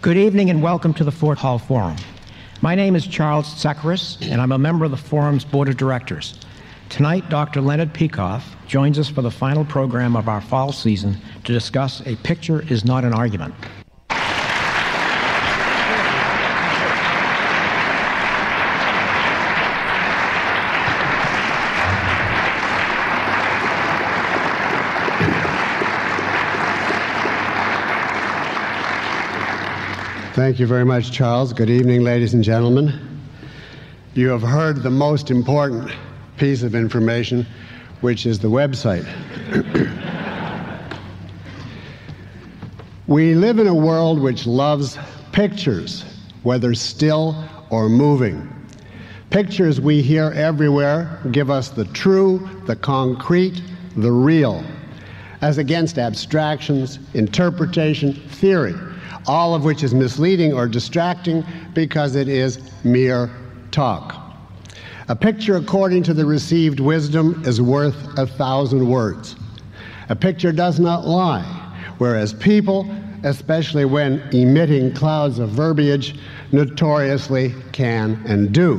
Good evening and welcome to the Fort Hall Forum. My name is Charles Zacharias, and I'm a member of the Forum's Board of Directors. Tonight, Dr. Leonard Peikoff joins us for the final program of our fall season to discuss A Picture is Not an Argument. Thank you very much, Charles. Good evening, ladies and gentlemen. You have heard the most important piece of information, which is the website. We live in a world which loves pictures, whether still or moving. Pictures we hear everywhere give us the true, the concrete, the real, as against abstractions, interpretation, theory, all of which is misleading or distracting because it is mere talk. A picture, according to the received wisdom, is worth 1,000 words. A picture does not lie, whereas people, especially when emitting clouds of verbiage, notoriously can and do.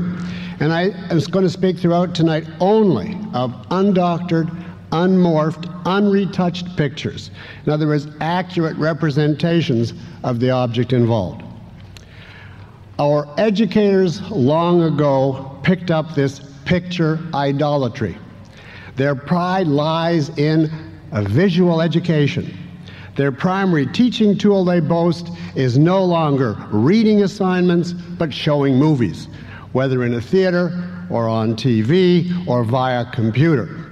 And I am going to speak throughout tonight only of undoctored, unmorphed, unretouched pictures. In other words, accurate representations of the object involved. Our educators long ago picked up this picture idolatry. Their pride lies in a visual education. Their primary teaching tool, they boast, is no longer reading assignments, but showing movies, whether in a theater or on TV or via computer.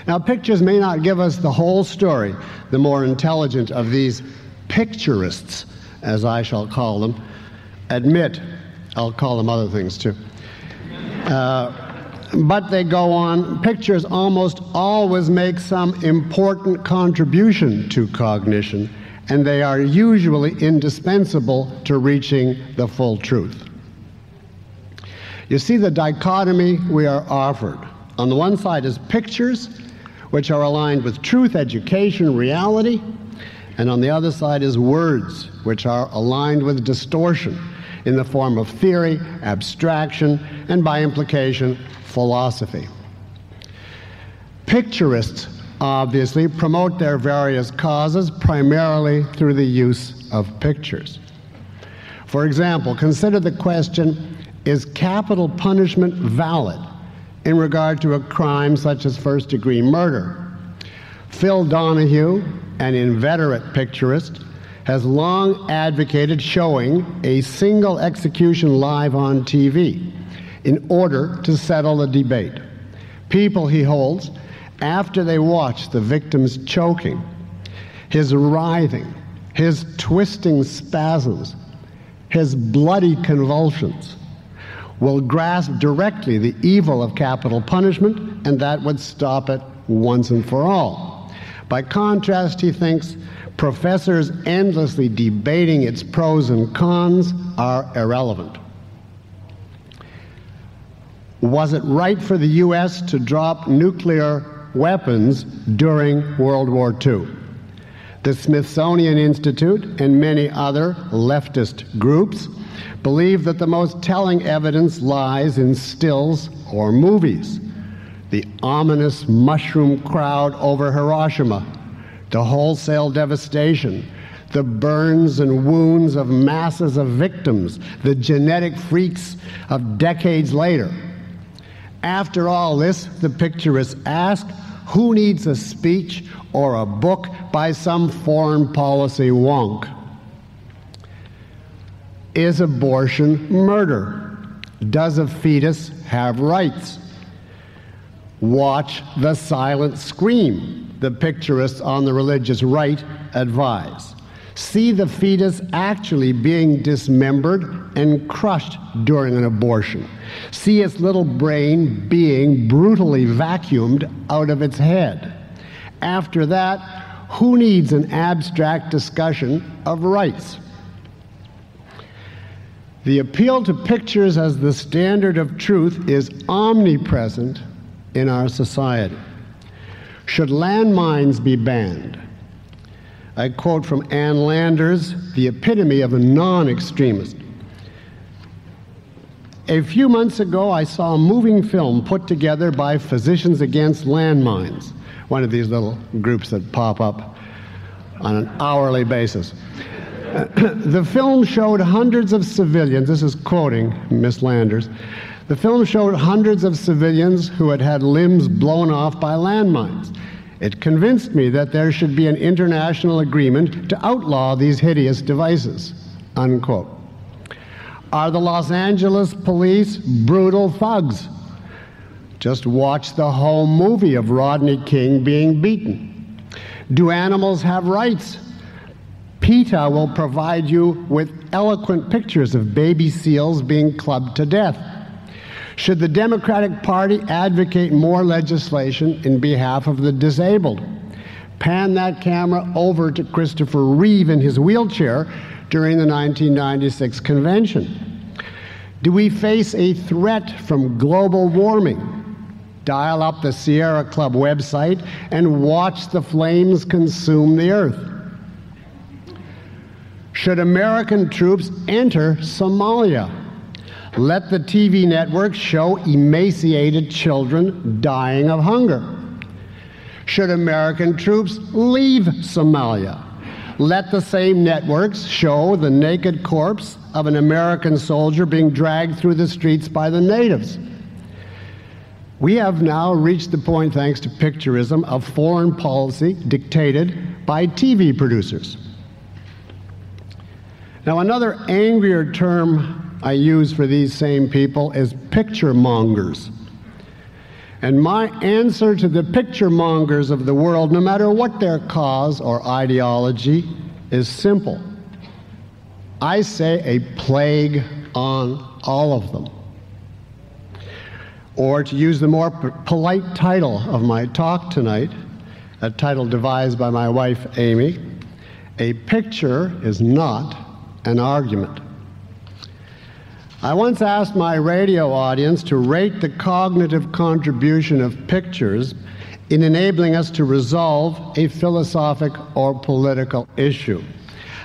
Now, pictures may not give us the whole story. The more intelligent of these picturists, as I shall call them, admit, I'll call them other things too, but they go on, pictures almost always make some important contribution to cognition, and they are usually indispensable to reaching the full truth. You see the dichotomy we are offered. On the one side is pictures, which are aligned with truth, education, reality, and on the other side is words, which are aligned with distortion in the form of theory, abstraction, and by implication, philosophy. Picturists obviously promote their various causes primarily through the use of pictures. For example, consider the question, is capital punishment valid in regard to a crime such as first-degree murder? Phil Donahue, an inveterate picturist, has long advocated showing a single execution live on TV in order to settle the debate. People, he holds, after they watch the victim's choking, his writhing, his twisting spasms, his bloody convulsions, will grasp directly the evil of capital punishment, and that would stop it once and for all. By contrast, he thinks, professors endlessly debating its pros and cons are irrelevant. Was it right for the U.S. to drop nuclear weapons during World War II? The Smithsonian Institute and many other leftist groups believe that the most telling evidence lies in stills or movies. The ominous mushroom crowd over Hiroshima, the wholesale devastation, the burns and wounds of masses of victims, the genetic freaks of decades later. After all this, the picturists ask, who needs a speech or a book by some foreign policy wonk? Is abortion murder? Does a fetus have rights? Watch the silent scream, the picturists on the religious right advise. See the fetus actually being dismembered and crushed during an abortion. See its little brain being brutally vacuumed out of its head. After that, who needs an abstract discussion of rights? The appeal to pictures as the standard of truth is omnipresent in our society. Should landmines be banned? I quote from Ann Landers, the epitome of a non-extremist. A few months ago, I saw a moving film put together by Physicians Against Landmines, one of these little groups that pop up on an hourly basis. The film showed hundreds of civilians, this is quoting Miss Landers, the film showed hundreds of civilians who had had limbs blown off by landmines. It convinced me that there should be an international agreement to outlaw these hideous devices, unquote. Are the Los Angeles police brutal thugs? Just watch the home movie of Rodney King being beaten. Do animals have rights? PETA will provide you with eloquent pictures of baby seals being clubbed to death. Should the Democratic Party advocate more legislation in behalf of the disabled? Pan that camera over to Christopher Reeve in his wheelchair during the 1996 convention. Do we face a threat from global warming? Dial up the Sierra Club website and watch the flames consume the earth. Should American troops enter Somalia? Let the TV networks show emaciated children dying of hunger. Should American troops leave Somalia? Let the same networks show the naked corpse of an American soldier being dragged through the streets by the natives. We have now reached the point, thanks to picturism, of foreign policy dictated by TV producers. Now, another angrier term I use for these same people is picture mongers. And my answer to the picture mongers of the world, no matter what their cause or ideology, is simple. I say a plague on all of them. Or to use the more polite title of my talk tonight, a title devised by my wife, Amy, a picture is not an argument. I once asked my radio audience to rate the cognitive contribution of pictures in enabling us to resolve a philosophic or political issue.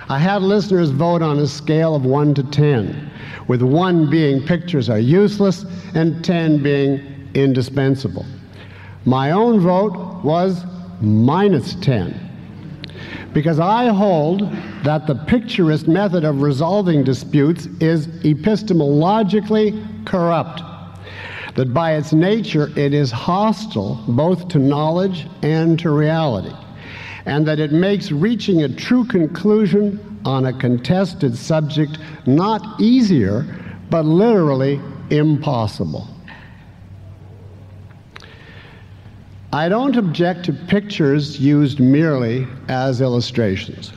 I had listeners vote on a scale of 1 to 10, with 1 being pictures are useless and 10 being indispensable. My own vote was -10, because I hold that the picturist method of resolving disputes is epistemologically corrupt, that by its nature it is hostile both to knowledge and to reality, and that it makes reaching a true conclusion on a contested subject not easier, but literally impossible. I don't object to pictures used merely as illustrations,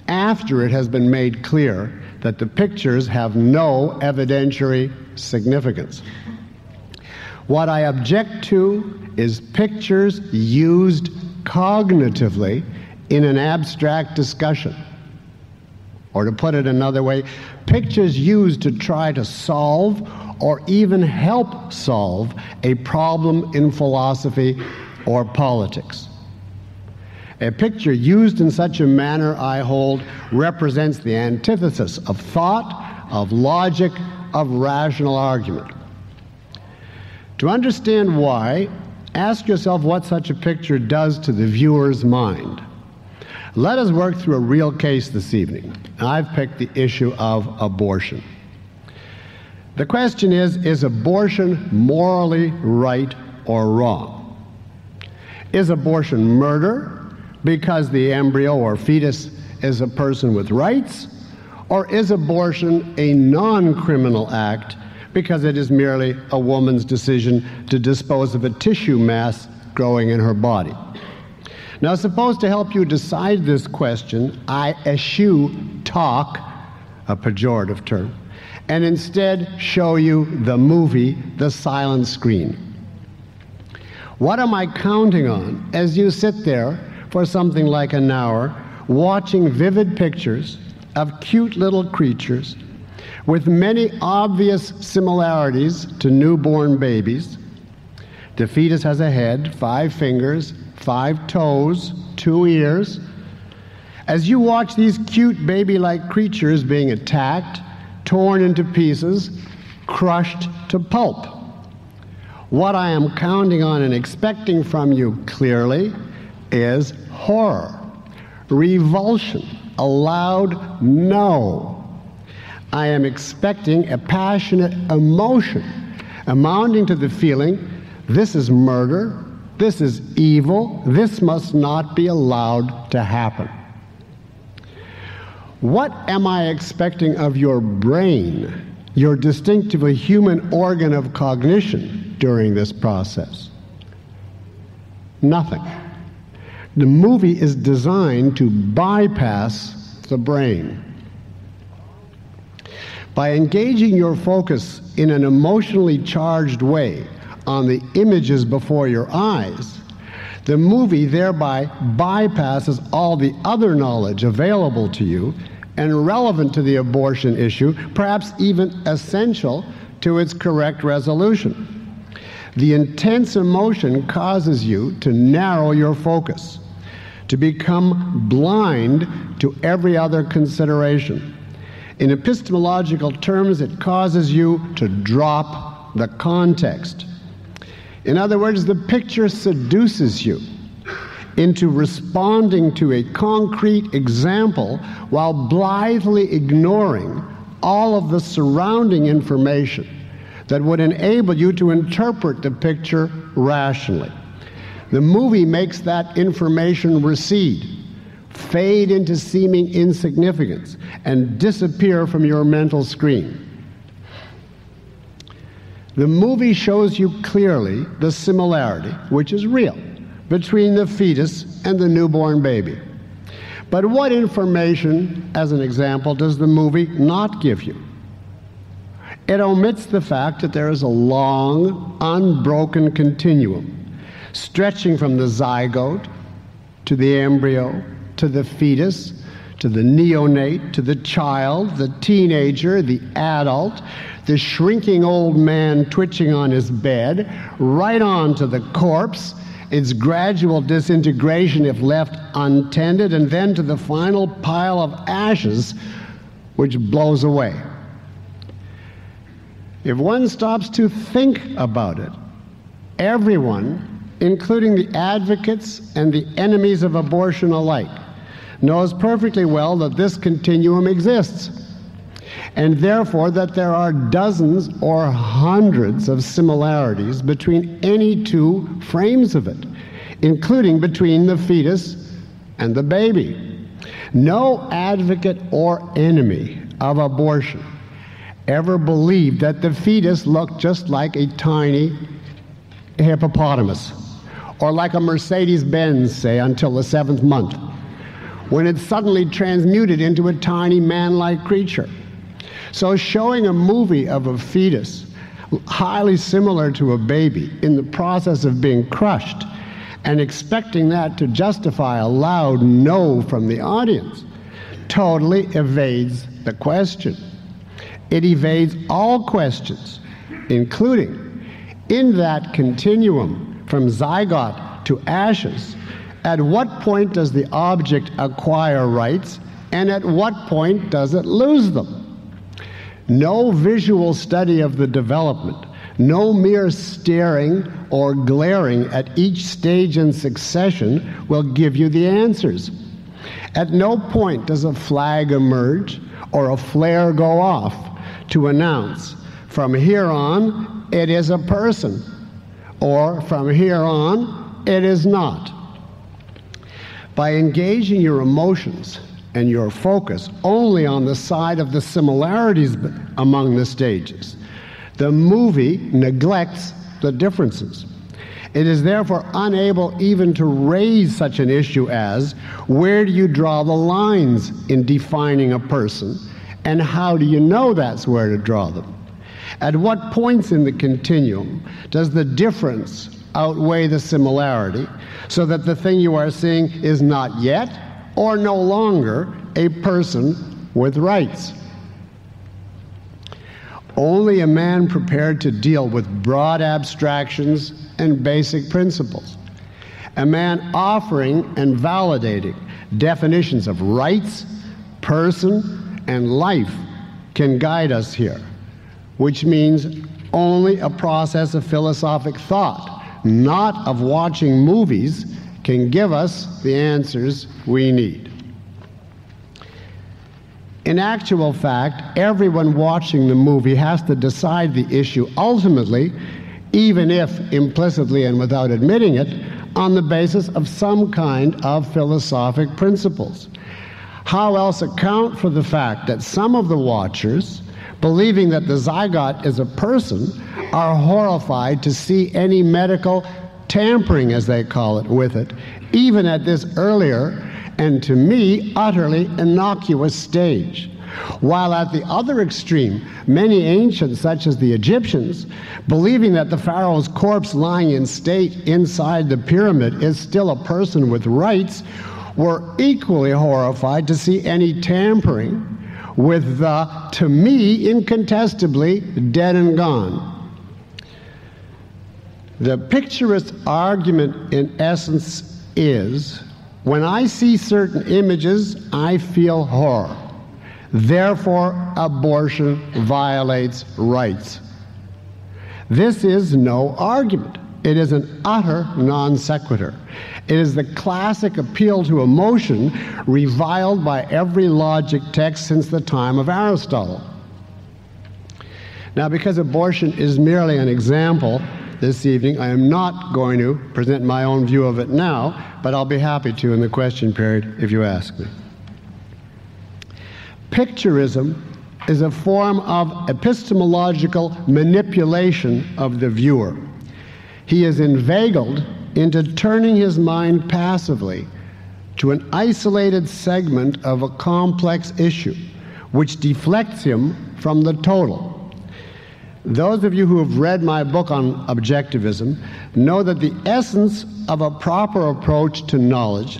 after it has been made clear that the pictures have no evidentiary significance. What I object to is pictures used cognitively in an abstract discussion. Or to put it another way, pictures used to try to solve or even help solve a problem in philosophy or politics. A picture used in such a manner, I hold, represents the antithesis of thought, of logic, of rational argument. To understand why, ask yourself what such a picture does to the viewer's mind. Let us work through a real case this evening. I've picked the issue of abortion. The question is abortion morally right or wrong? Is abortion murder because the embryo or fetus is a person with rights? Or is abortion a non-criminal act because it is merely a woman's decision to dispose of a tissue mass growing in her body? Now, suppose to help you decide this question, I eschew talk, a pejorative term, and instead show you the movie, The Silent Screen. What am I counting on as you sit there for something like an hour watching vivid pictures of cute little creatures with many obvious similarities to newborn babies? The fetus has a head, 5 fingers, 5 toes, 2 ears, As you watch these cute baby-like creatures being attacked, torn into pieces, crushed to pulp. What I am counting on and expecting from you clearly is horror, revulsion, a loud no. I am expecting a passionate emotion amounting to the feeling, this is murder, this is evil, this must not be allowed to happen. What am I expecting of your brain, your distinctively human organ of cognition during this process? Nothing. The movie is designed to bypass the brain. By engaging your focus in an emotionally charged way on the images before your eyes, the movie thereby bypasses all the other knowledge available to you and relevant to the abortion issue, perhaps even essential to its correct resolution. The intense emotion causes you to narrow your focus, to become blind to every other consideration. In epistemological terms, it causes you to drop the context. In other words, the picture seduces you into responding to a concrete example while blithely ignoring all of the surrounding information that would enable you to interpret the picture rationally. The movie makes that information recede, fade into seeming insignificance, and disappear from your mental screen. The movie shows you clearly the similarity, which is real, between the fetus and the newborn baby. But what information, as an example, does the movie not give you? It omits the fact that there is a long, unbroken continuum, stretching from the zygote to the embryo, to the fetus, to the neonate, to the child, the teenager, the adult, the shrinking old man twitching on his bed, right on to the corpse, its gradual disintegration if left untended, and then to the final pile of ashes which blows away. If one stops to think about it, everyone, including the advocates and the enemies of abortion alike, knows perfectly well that this continuum exists, and therefore that there are dozens or hundreds of similarities between any two frames of it, including between the fetus and the baby. No advocate or enemy of abortion ever believed that the fetus looked just like a tiny hippopotamus, or like a Mercedes-Benz, say, until the 7th month, when it suddenly transmuted into a tiny man-like creature. So showing a movie of a fetus highly similar to a baby in the process of being crushed and expecting that to justify a loud no from the audience totally evades the question. It evades all questions, including, in that continuum from zygote to ashes, at what point does the object acquire rights, and at what point does it lose them? No visual study of the development, no mere staring or glaring at each stage in succession will give you the answers. At no point does a flag emerge or a flare go off to announce, from here on, it is a person, or from here on, it is not. By engaging your emotions and your focus only on the side of the similarities among the stages, the movie neglects the differences. It is therefore unable even to raise such an issue as, where do you draw the lines in defining a person, and how do you know that's where to draw them? At what points in the continuum does the difference outweigh the similarity, so that the thing you are seeing is not yet or no longer a person with rights? Only a man prepared to deal with broad abstractions and basic principles, a man offering and validating Definitions of rights, person, and life can guide us here, which means only a process of philosophic thought, not of watching movies, can give us the answers we need. In actual fact, everyone watching the movie has to decide the issue ultimately, even if implicitly and without admitting it, on the basis of some kind of philosophic principles. How else account for the fact that some of the watchers, believing that the zygote is a person, are horrified to see any medical tampering, as they call it, with it, even at this earlier and, to me, utterly innocuous stage. While at the other extreme, many ancients, such as the Egyptians, believing that the pharaoh's corpse lying in state inside the pyramid is still a person with rights, were equally horrified to see any tampering with the, to me, incontestably dead and gone. The picturist argument, in essence, is, when I see certain images, I feel horror. Therefore, abortion violates rights. This is no argument. It is an utter non sequitur. It is the classic appeal to emotion reviled by every logic text since the time of Aristotle. Now, because abortion is merely an example, this evening I am not going to present my own view of it now, but I'll be happy to in the question period if you ask me. Picturism is a form of epistemological manipulation of the viewer. He is inveigled into turning his mind passively to an isolated segment of a complex issue, which deflects him from the total. Those of you who have read my book on objectivism know that the essence of a proper approach to knowledge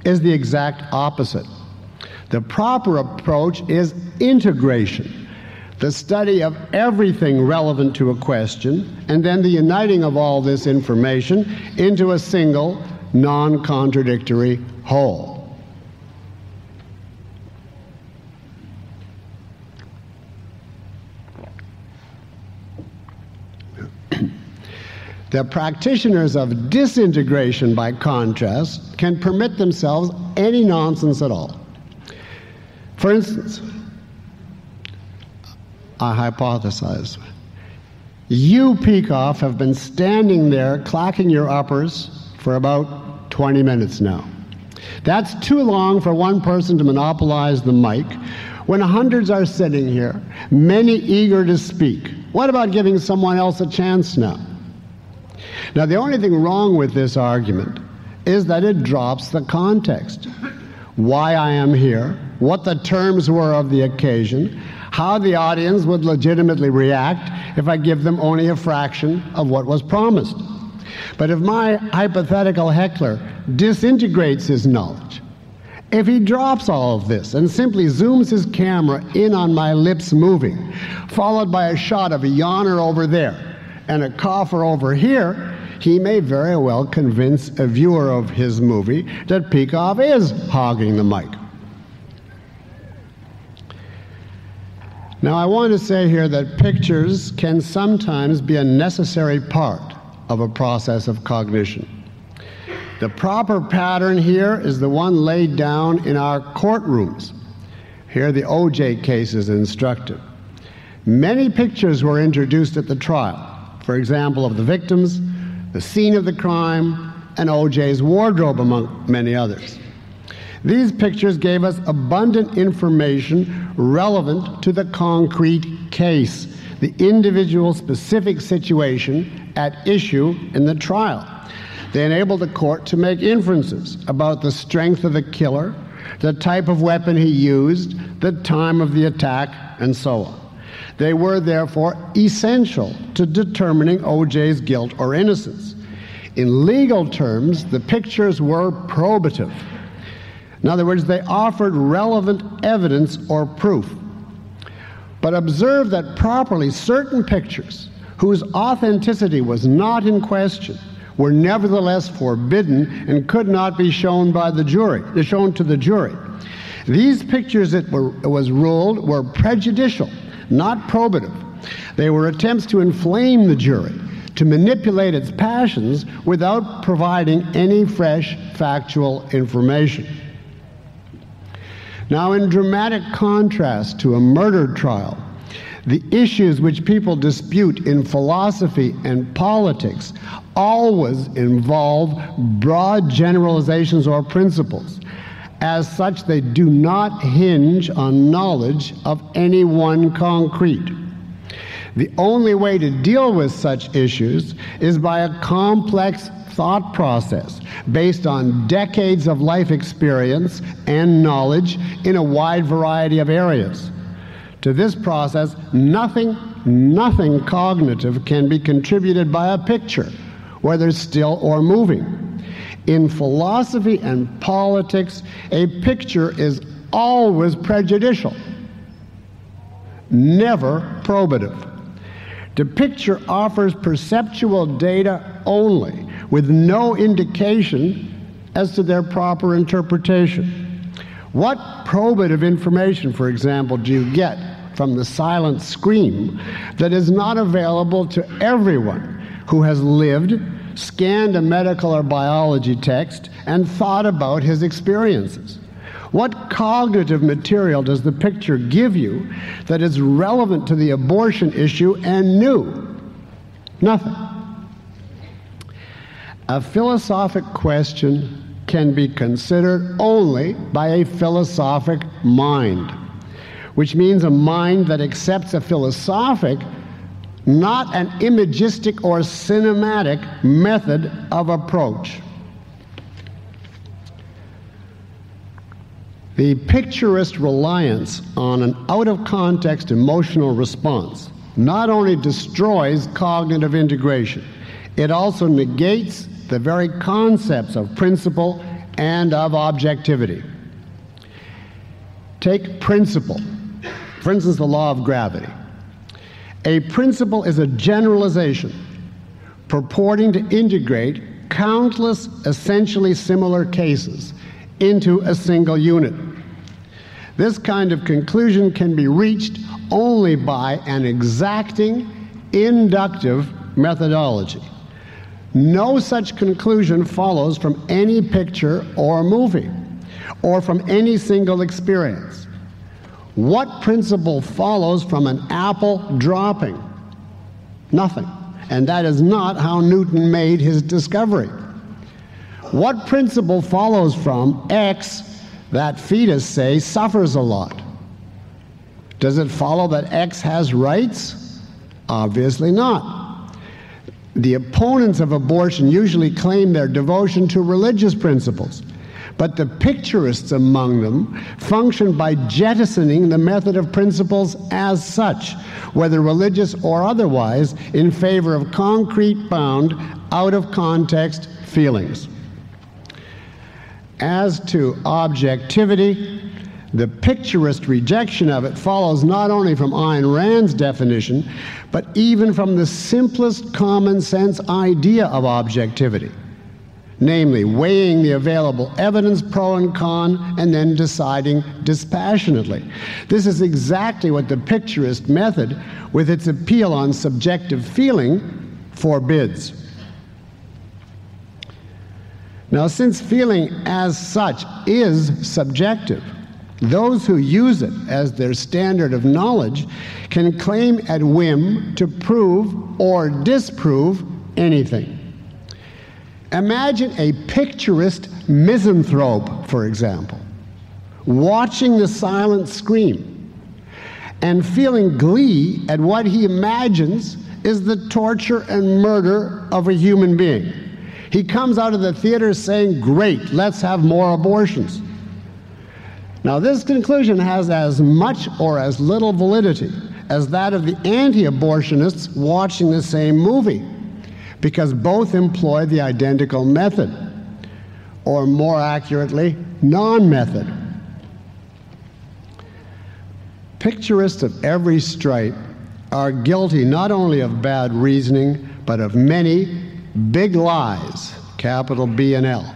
is the exact opposite. The proper approach is integration, the study of everything relevant to a question, and then the uniting of all this information into a single, non-contradictory whole. The practitioners of disintegration, by contrast, can permit themselves any nonsense at all. For instance, I hypothesize, you, Peikoff, have been standing there clacking your uppers for about 20 minutes now. That's too long for one person to monopolize the mic when hundreds are sitting here, many eager to speak. What about giving someone else a chance now? Now, the only thing wrong with this argument is that it drops the context. Why I am here, what the terms were of the occasion, how the audience would legitimately react if I give them only a fraction of what was promised. But if my hypothetical heckler disintegrates his knowledge, if he drops all of this and simply zooms his camera in on my lips moving, followed by a shot of a yawner over there and a cougher over here, he may very well convince a viewer of his movie that Peikoff is hogging the mic. Now, I want to say here that pictures can sometimes be a necessary part of a process of cognition. The proper pattern here is the one laid down in our courtrooms. Here, the O.J. case is instructive. Many pictures were introduced at the trial, for example, of the victims, the scene of the crime, and O.J.'s wardrobe, among many others. These pictures gave us abundant information relevant to the concrete case, the individual specific situation at issue in the trial. They enabled the court to make inferences about the strength of the killer, the type of weapon he used, the time of the attack, and so on. They were therefore essential to determining O.J.'s guilt or innocence. In legal terms, the pictures were probative. In other words, they offered relevant evidence or proof. But observe that properly certain pictures, whose authenticity was not in question, were nevertheless forbidden and could not be shown to the jury. These pictures, it was ruled, were prejudicial, not probative. They were attempts to inflame the jury, to manipulate its passions without providing any fresh factual information. Now, in dramatic contrast to a murder trial, the issues which people dispute in philosophy and politics always involve broad generalizations or principles. As such, they do not hinge on knowledge of any one concrete. The only way to deal with such issues is by a complex thought process based on decades of life experience and knowledge in a wide variety of areas. To this process, nothing cognitive can be contributed by a picture, whether still or moving. In philosophy and politics, a picture is always prejudicial, never probative. The picture offers perceptual data only, with no indication as to their proper interpretation. What probative information, for example, do you get from the silent scream that is not available to everyone who has lived, scanned a medical or biology text, and thought about his experiences? What cognitive material does the picture give you that is relevant to the abortion issue and new? Nothing. A philosophic question can be considered only by a philosophic mind, which means a mind that accepts a philosophic, not an imagistic or cinematic method of approach. The picturist reliance on an out-of-context emotional response not only destroys cognitive integration, it also negates the very concepts of principle and of objectivity. Take principle. For instance, the law of gravity. A principle is a generalization purporting to integrate countless essentially similar cases into a single unit. This kind of conclusion can be reached only by an exacting, inductive methodology. No such conclusion follows from any picture or movie, or from any single experience. What principle follows from an apple dropping? Nothing. And that is not how Newton made his discovery. What principle follows from X, that fetus, say, suffers a lot? Does it follow that X has rights? Obviously not. The opponents of abortion usually claim their devotion to religious principles, but the picturists among them function by jettisoning the method of principles as such, whether religious or otherwise, in favor of concrete-bound, out-of-context feelings. As to objectivity, the picturist rejection of it follows not only from Ayn Rand's definition, but even from the simplest common sense idea of objectivity, namely weighing the available evidence, pro and con, and then deciding dispassionately. This is exactly what the picturist method, with its appeal on subjective feeling, forbids. Now, since feeling as such is subjective, those who use it as their standard of knowledge can claim at whim to prove or disprove anything. Imagine a picturist misanthrope, for example, watching the silent scream and feeling glee at what he imagines is the torture and murder of a human being. He comes out of the theater saying, "Great, let's have more abortions." Now, this conclusion has as much or as little validity as that of the anti-abortionists watching the same movie, because both employ the identical method, or more accurately, non-method. Picturists of every stripe are guilty not only of bad reasoning, but of many big lies, capital B and L.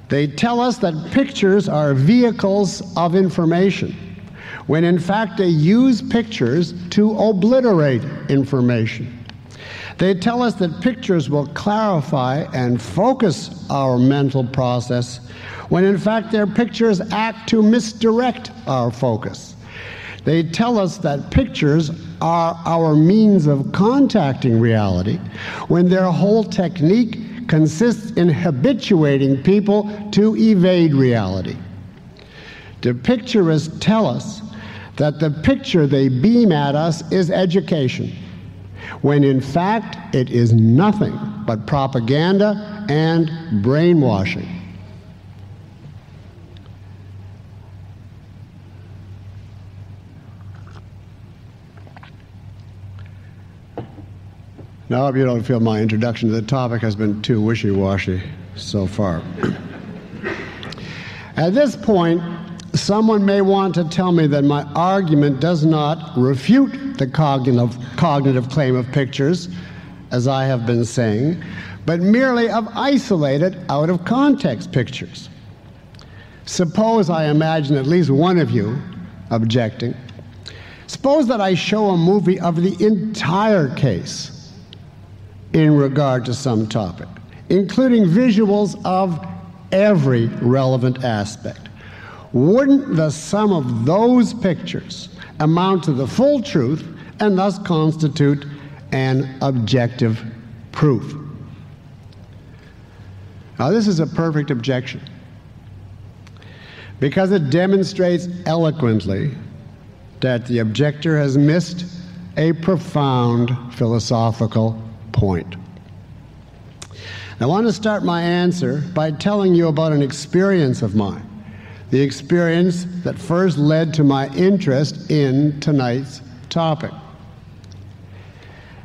They tell us that pictures are vehicles of information, when in fact they use pictures to obliterate information. They tell us that pictures will clarify and focus our mental process, when in fact their pictures act to misdirect our focus. They tell us that pictures are our means of contacting reality, when their whole technique consists in habituating people to evade reality. The picturists tell us that the picture they beam at us is education, when in fact it is nothing but propaganda and brainwashing. Now, I hope you don't feel my introduction to the topic has been too wishy-washy so far. At this point, someone may want to tell me that my argument does not refute the cognitive claim of pictures, as I have been saying, but merely of isolated, out-of-context pictures. Suppose I imagine at least one of you objecting. Suppose that I show a movie of the entire case in regard to some topic, including visuals of every relevant aspect. Wouldn't the sum of those pictures amount to the full truth and thus constitute an objective proof? Now, this is a perfect objection, because it demonstrates eloquently that the objector has missed a profound philosophical point. I want to start my answer by telling you about an experience of mine, the experience that first led to my interest in tonight's topic.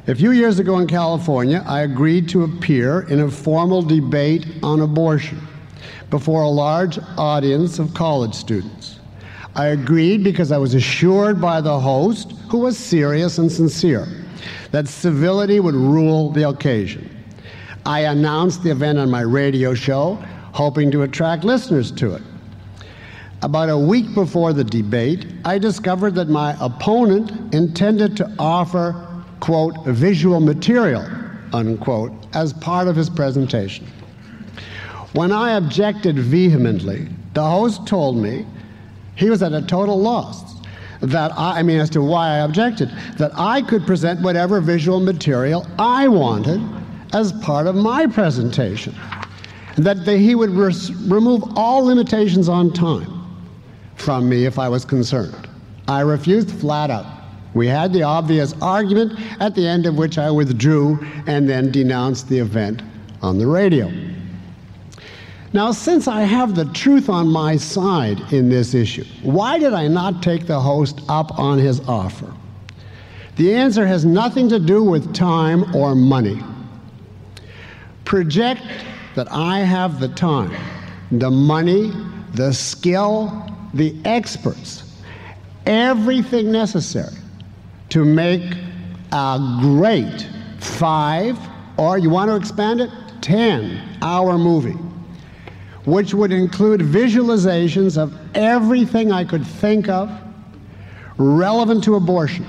A few years ago in California, I agreed to appear in a formal debate on abortion before a large audience of college students. I agreed because I was assured by the host, who was serious and sincere, that civility would rule the occasion. I announced the event on my radio show, hoping to attract listeners to it. About a week before the debate, I discovered that my opponent intended to offer, quote, visual material, unquote, as part of his presentation. When I objected vehemently, the host told me he was at a total loss, as to why I objected, that I could present whatever visual material I wanted as part of my presentation, that he would remove all limitations on time from me if I was concerned. I refused flat out. We had the obvious argument, at the end of which I withdrew and then denounced the event on the radio. Now, since I have the truth on my side in this issue, why did I not take the host up on his offer? The answer has nothing to do with time or money. Project that I have the time, the money, the skill, the experts, everything necessary to make a great 5, or you want to expand it, 10-hour movie, which would include visualizations of everything I could think of relevant to abortion.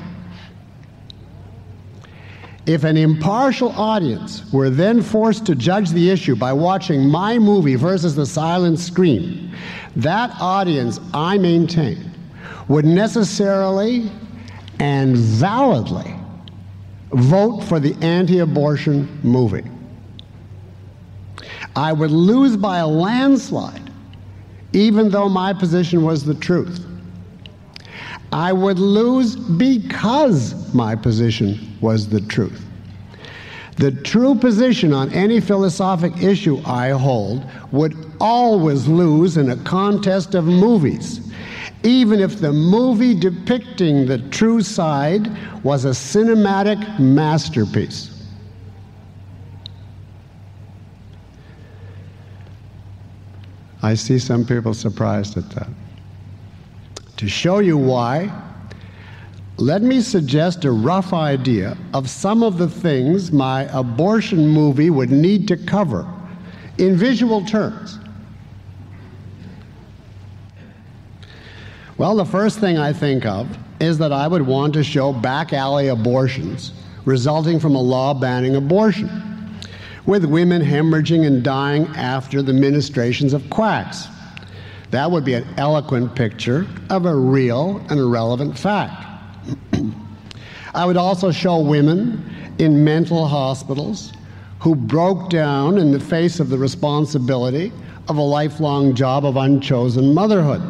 If an impartial audience were then forced to judge the issue by watching my movie versus the silent screen, that audience, I maintain, would necessarily and validly vote for the anti-abortion movie. I would lose by a landslide, even though my position was the truth. I would lose because my position was the truth. The true position on any philosophic issue I hold would always lose in a contest of movies, even if the movie depicting the true side was a cinematic masterpiece. I see some people surprised at that. To show you why, let me suggest a rough idea of some of the things my abortion movie would need to cover in visual terms. Well, the first thing I think of is that I would want to show back alley abortions resulting from a law banning abortion, with women hemorrhaging and dying after the ministrations of quacks. That would be an eloquent picture of a real and a relevant fact. I would also show women in mental hospitals who broke down in the face of the responsibility of a lifelong job of unchosen motherhood.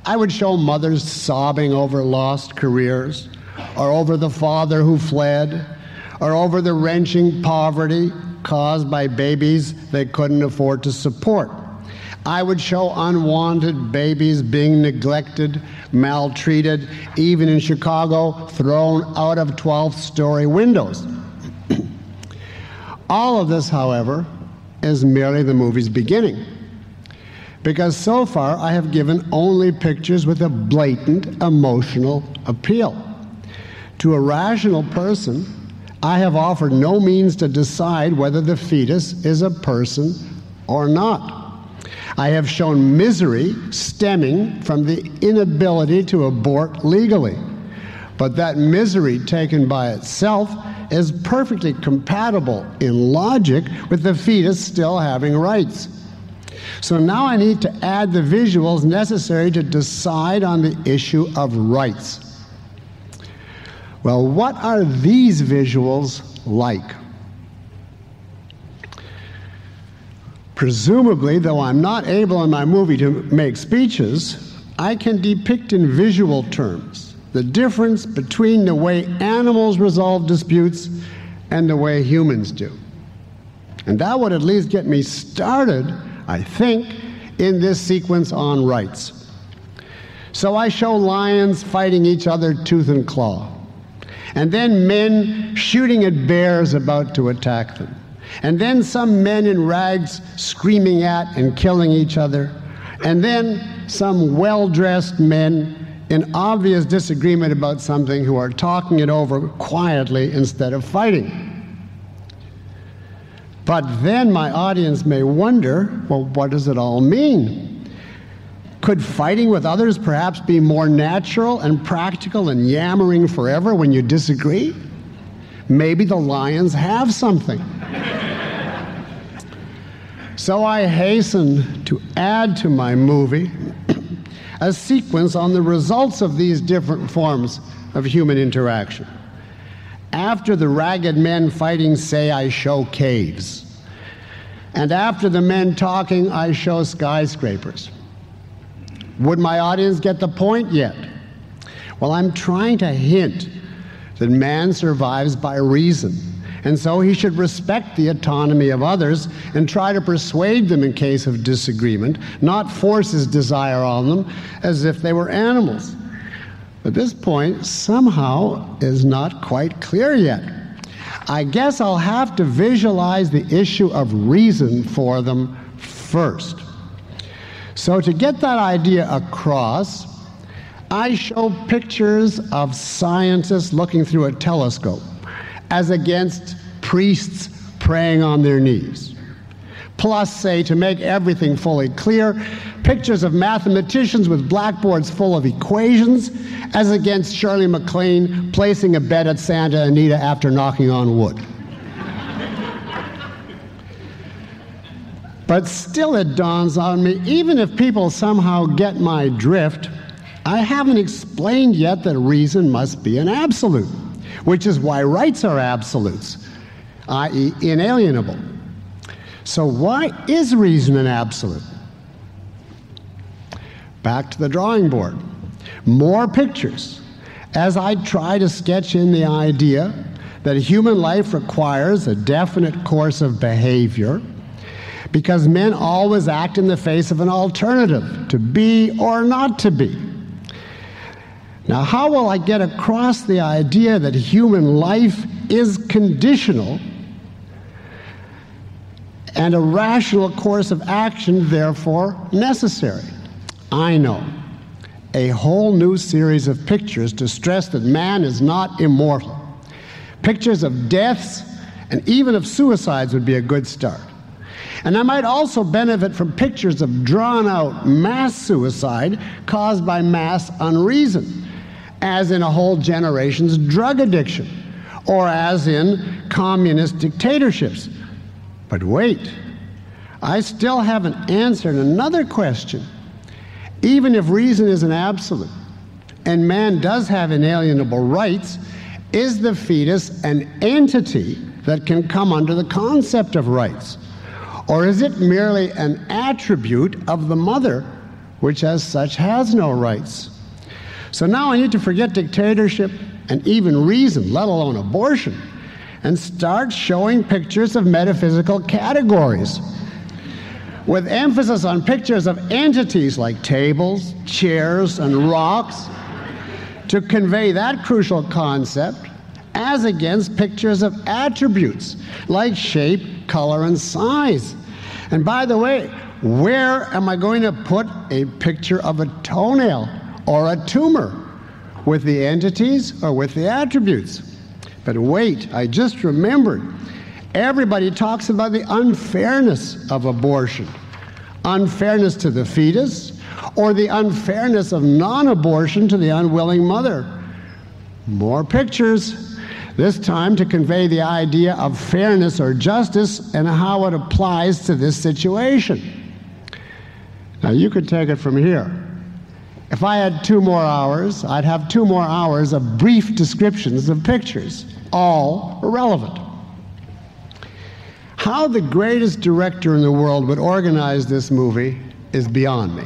I would show mothers sobbing over lost careers, or over the father who fled, or over the wrenching poverty caused by babies they couldn't afford to support. I would show unwanted babies being neglected, maltreated, even in Chicago, thrown out of 12th-story windows. All of this, however, is merely the movie's beginning, because so far I have given only pictures with a blatant emotional appeal. To a rational person, I have offered no means to decide whether the fetus is a person or not. I have shown misery stemming from the inability to abort legally. But that misery taken by itself is perfectly compatible in logic with the fetus still having rights. So now I need to add the visuals necessary to decide on the issue of rights. Well, what are these visuals like? Presumably, though I'm not able in my movie to make speeches, I can depict in visual terms the difference between the way animals resolve disputes and the way humans do. And that would at least get me started, I think, in this sequence on rights. So I show lions fighting each other tooth and claw, and then men shooting at bears about to attack them, and then some men in rags screaming at and killing each other, and then some well-dressed men in obvious disagreement about something who are talking it over quietly instead of fighting. But then my audience may wonder, well, what does it all mean? Could fighting with others perhaps be more natural and practical than yammering forever when you disagree? Maybe the lions have something. So I hasten to add to my movie a sequence on the results of these different forms of human interaction. After the ragged men fighting, say, I show caves. And after the men talking, I show skyscrapers. Would my audience get the point yet? Well, I'm trying to hint that man survives by reason, and so he should respect the autonomy of others and try to persuade them in case of disagreement, not force his desire on them as if they were animals. But this point somehow is not quite clear yet. I guess I'll have to visualize the issue of reason for them first. So to get that idea across, I show pictures of scientists looking through a telescope as against priests praying on their knees. Plus, say, to make everything fully clear, pictures of mathematicians with blackboards full of equations as against Shirley MacLaine placing a bet at Santa Anita after knocking on wood. But still it dawns on me, even if people somehow get my drift, I haven't explained yet that reason must be an absolute, which is why rights are absolutes, i.e. inalienable. So why is reason an absolute? Back to the drawing board. More pictures, as I try to sketch in the idea that human life requires a definite course of behavior, because men always act in the face of an alternative, to be or not to be. Now, how will I get across the idea that human life is conditional and a rational course of action, therefore, necessary? I know. a whole new series of pictures to stress that man is not immortal. Pictures of deaths and even of suicides would be a good start. And I might also benefit from pictures of drawn-out mass suicide caused by mass unreason, as in a whole generation's drug addiction, or as in communist dictatorships. But wait, I still haven't answered another question. Even if reason is an absolute, and man does have inalienable rights, is the fetus an entity that can come under the concept of rights? Or is it merely an attribute of the mother, which as such has no rights? So now I need to forget dictatorship and even reason, let alone abortion, and start showing pictures of metaphysical categories, with emphasis on pictures of entities like tables, chairs, and rocks, to convey that crucial concept, as against pictures of attributes like shape, color, and size. And by the way, where am I going to put a picture of a toenail or a tumor? With the entities or with the attributes? But wait, I just remembered. Everybody talks about the unfairness of abortion. Unfairness to the fetus, or the unfairness of non-abortion to the unwilling mother. More pictures. This time to convey the idea of fairness or justice and how it applies to this situation. Now you could take it from here. If I had 2 more hours, I'd have 2 more hours of brief descriptions of pictures, all irrelevant. How the greatest director in the world would organize this movie is beyond me.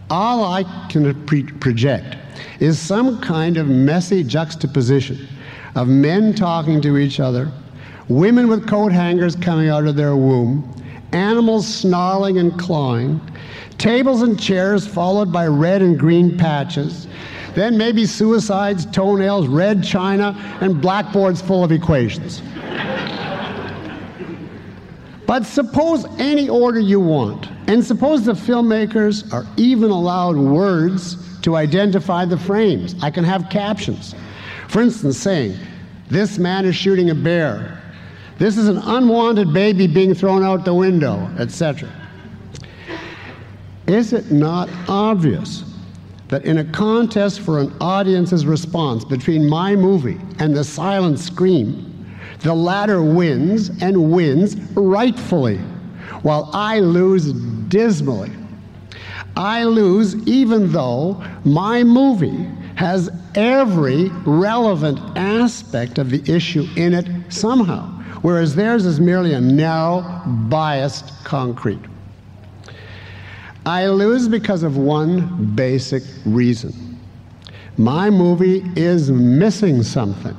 All I can project is some kind of messy juxtaposition of men talking to each other, women with coat hangers coming out of their womb, animals snarling and clawing, tables and chairs followed by red and green patches, then maybe suicides, toenails, red china, and blackboards full of equations. But suppose any order you want, and suppose the filmmakers are even allowed words to identify the frames. I can have captions. For instance, saying, "This man is shooting a bear. This is an unwanted baby being thrown out the window," etc. Is it not obvious that in a contest for an audience's response between my movie and the silent scream, the latter wins and wins rightfully, while I lose dismally? I lose even though my movie has every relevant aspect of the issue in it somehow, whereas theirs is merely a narrow, biased concrete. I lose because of one basic reason. My movie is missing something.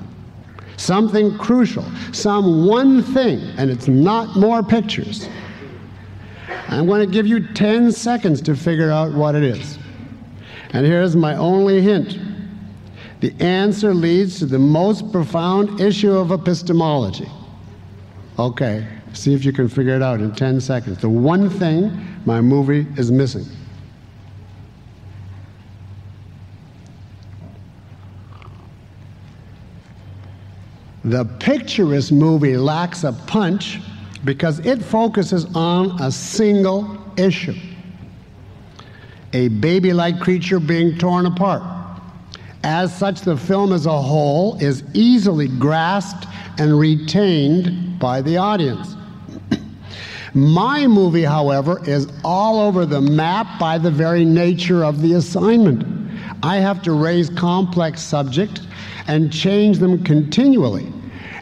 Something crucial, some one thing, and it's not more pictures. I'm going to give you 10 seconds to figure out what it is. And here's my only hint. The answer leads to the most profound issue of epistemology. Okay, see if you can figure it out in 10 seconds. The one thing my movie is missing. The picturesque movie lacks a punch because it focuses on a single issue. A baby-like creature being torn apart. As such, the film as a whole is easily grasped and retained by the audience. My movie, however, is all over the map by the very nature of the assignment. I have to raise complex subjects and change them continually,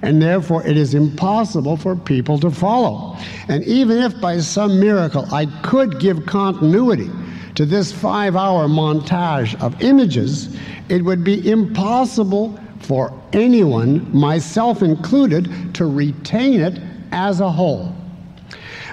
and therefore it is impossible for people to follow. And even if by some miracle I could give continuity to this 5-hour montage of images, it would be impossible for anyone, myself included, to retain it as a whole.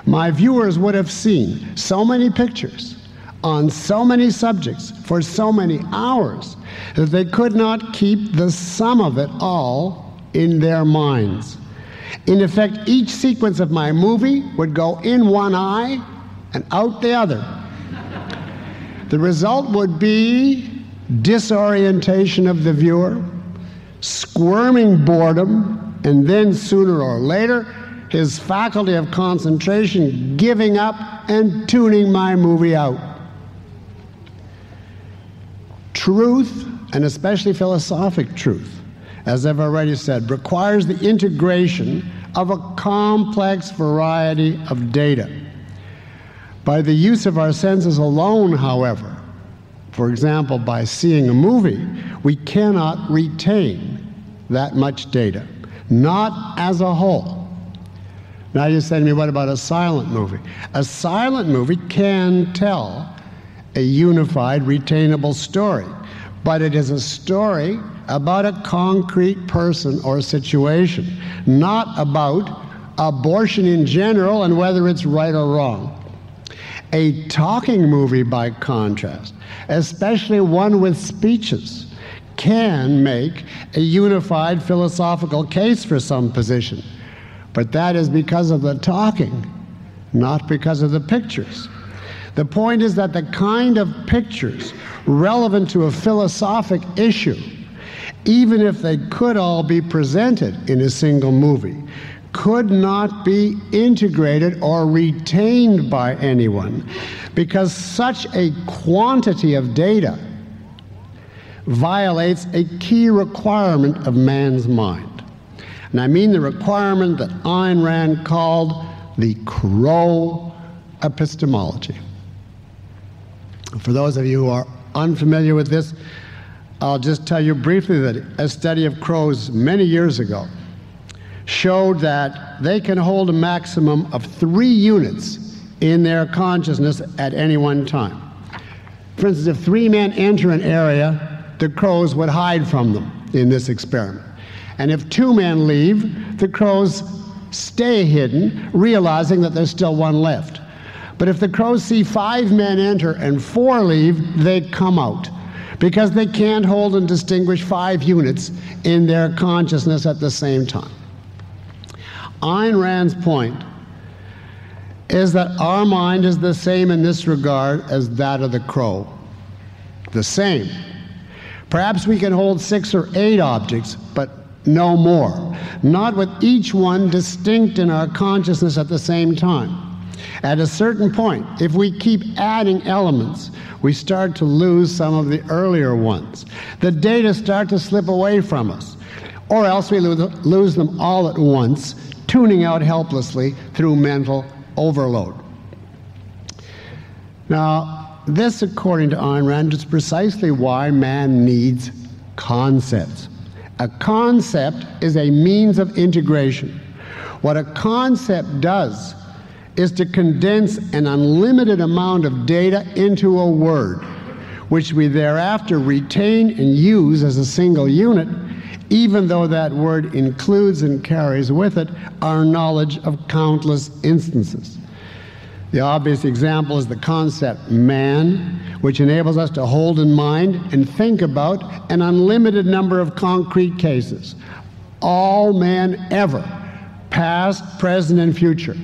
My viewers would have seen so many pictures on so many subjects for so many hours that they could not keep the sum of it all in their minds. In effect, each sequence of my movie would go in one eye and out the other. The result would be disorientation of the viewer, squirming boredom, and then sooner or later, his faculty of concentration giving up and tuning my movie out. Truth, and especially philosophic truth, as I've already said, requires the integration of a complex variety of data. By the use of our senses alone, however, for example, by seeing a movie, we cannot retain that much data, not as a whole. Now you say to me, what about a silent movie? A silent movie can tell a unified, retainable story, but it is a story about a concrete person or situation, not about abortion in general and whether it's right or wrong. A talking movie, by contrast, especially one with speeches, can make a unified philosophical case for some position. But that is because of the talking, not because of the pictures. The point is that the kind of pictures relevant to a philosophic issue, even if they could all be presented in a single movie, could not be integrated or retained by anyone, because such a quantity of data violates a key requirement of man's mind. And I mean the requirement that Ayn Rand called the Crow epistemology. For those of you who are unfamiliar with this, I'll just tell you briefly that a study of crows many years ago showed that they can hold a maximum of 3 units in their consciousness at any one time. For instance, if 3 men enter an area, the crows would hide from them in this experiment. And if 2 men leave, the crows stay hidden, realizing that there's still 1 left. But if the crows see 5 men enter and 4 leave, they come out, because they can't hold and distinguish 5 units in their consciousness at the same time. Ayn Rand's point is that our mind is the same in this regard as that of the crow. The same. Perhaps we can hold 6 or 8 objects, but no more. Not with each one distinct in our consciousness at the same time. At a certain point, if we keep adding elements, we start to lose some of the earlier ones. The data start to slip away from us, or else we lose them all at once, tuning out helplessly through mental overload. Now, this, according to Ayn Rand, is precisely why man needs concepts. A concept is a means of integration. What a concept does is to condense an unlimited amount of data into a word, which we thereafter retain and use as a single unit, even though that word includes and carries with it our knowledge of countless instances. The obvious example is the concept man, which enables us to hold in mind and think about an unlimited number of concrete cases, all men ever, past, present, and future.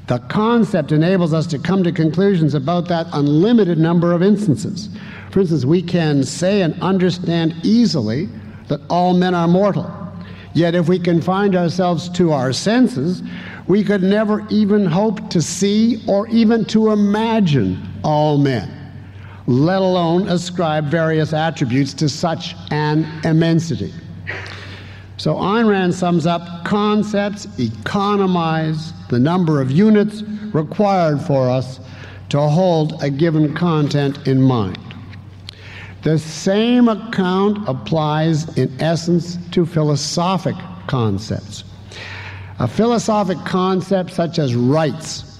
The concept enables us to come to conclusions about that unlimited number of instances. For instance, we can say and understand easily that all men are mortal. Yet if we confined ourselves to our senses, we could never even hope to see or even to imagine all men, let alone ascribe various attributes to such an immensity. So Ayn Rand sums up: concepts economize the number of units required for us to hold a given content in mind. The same account applies in essence to philosophic concepts. A philosophic concept such as rights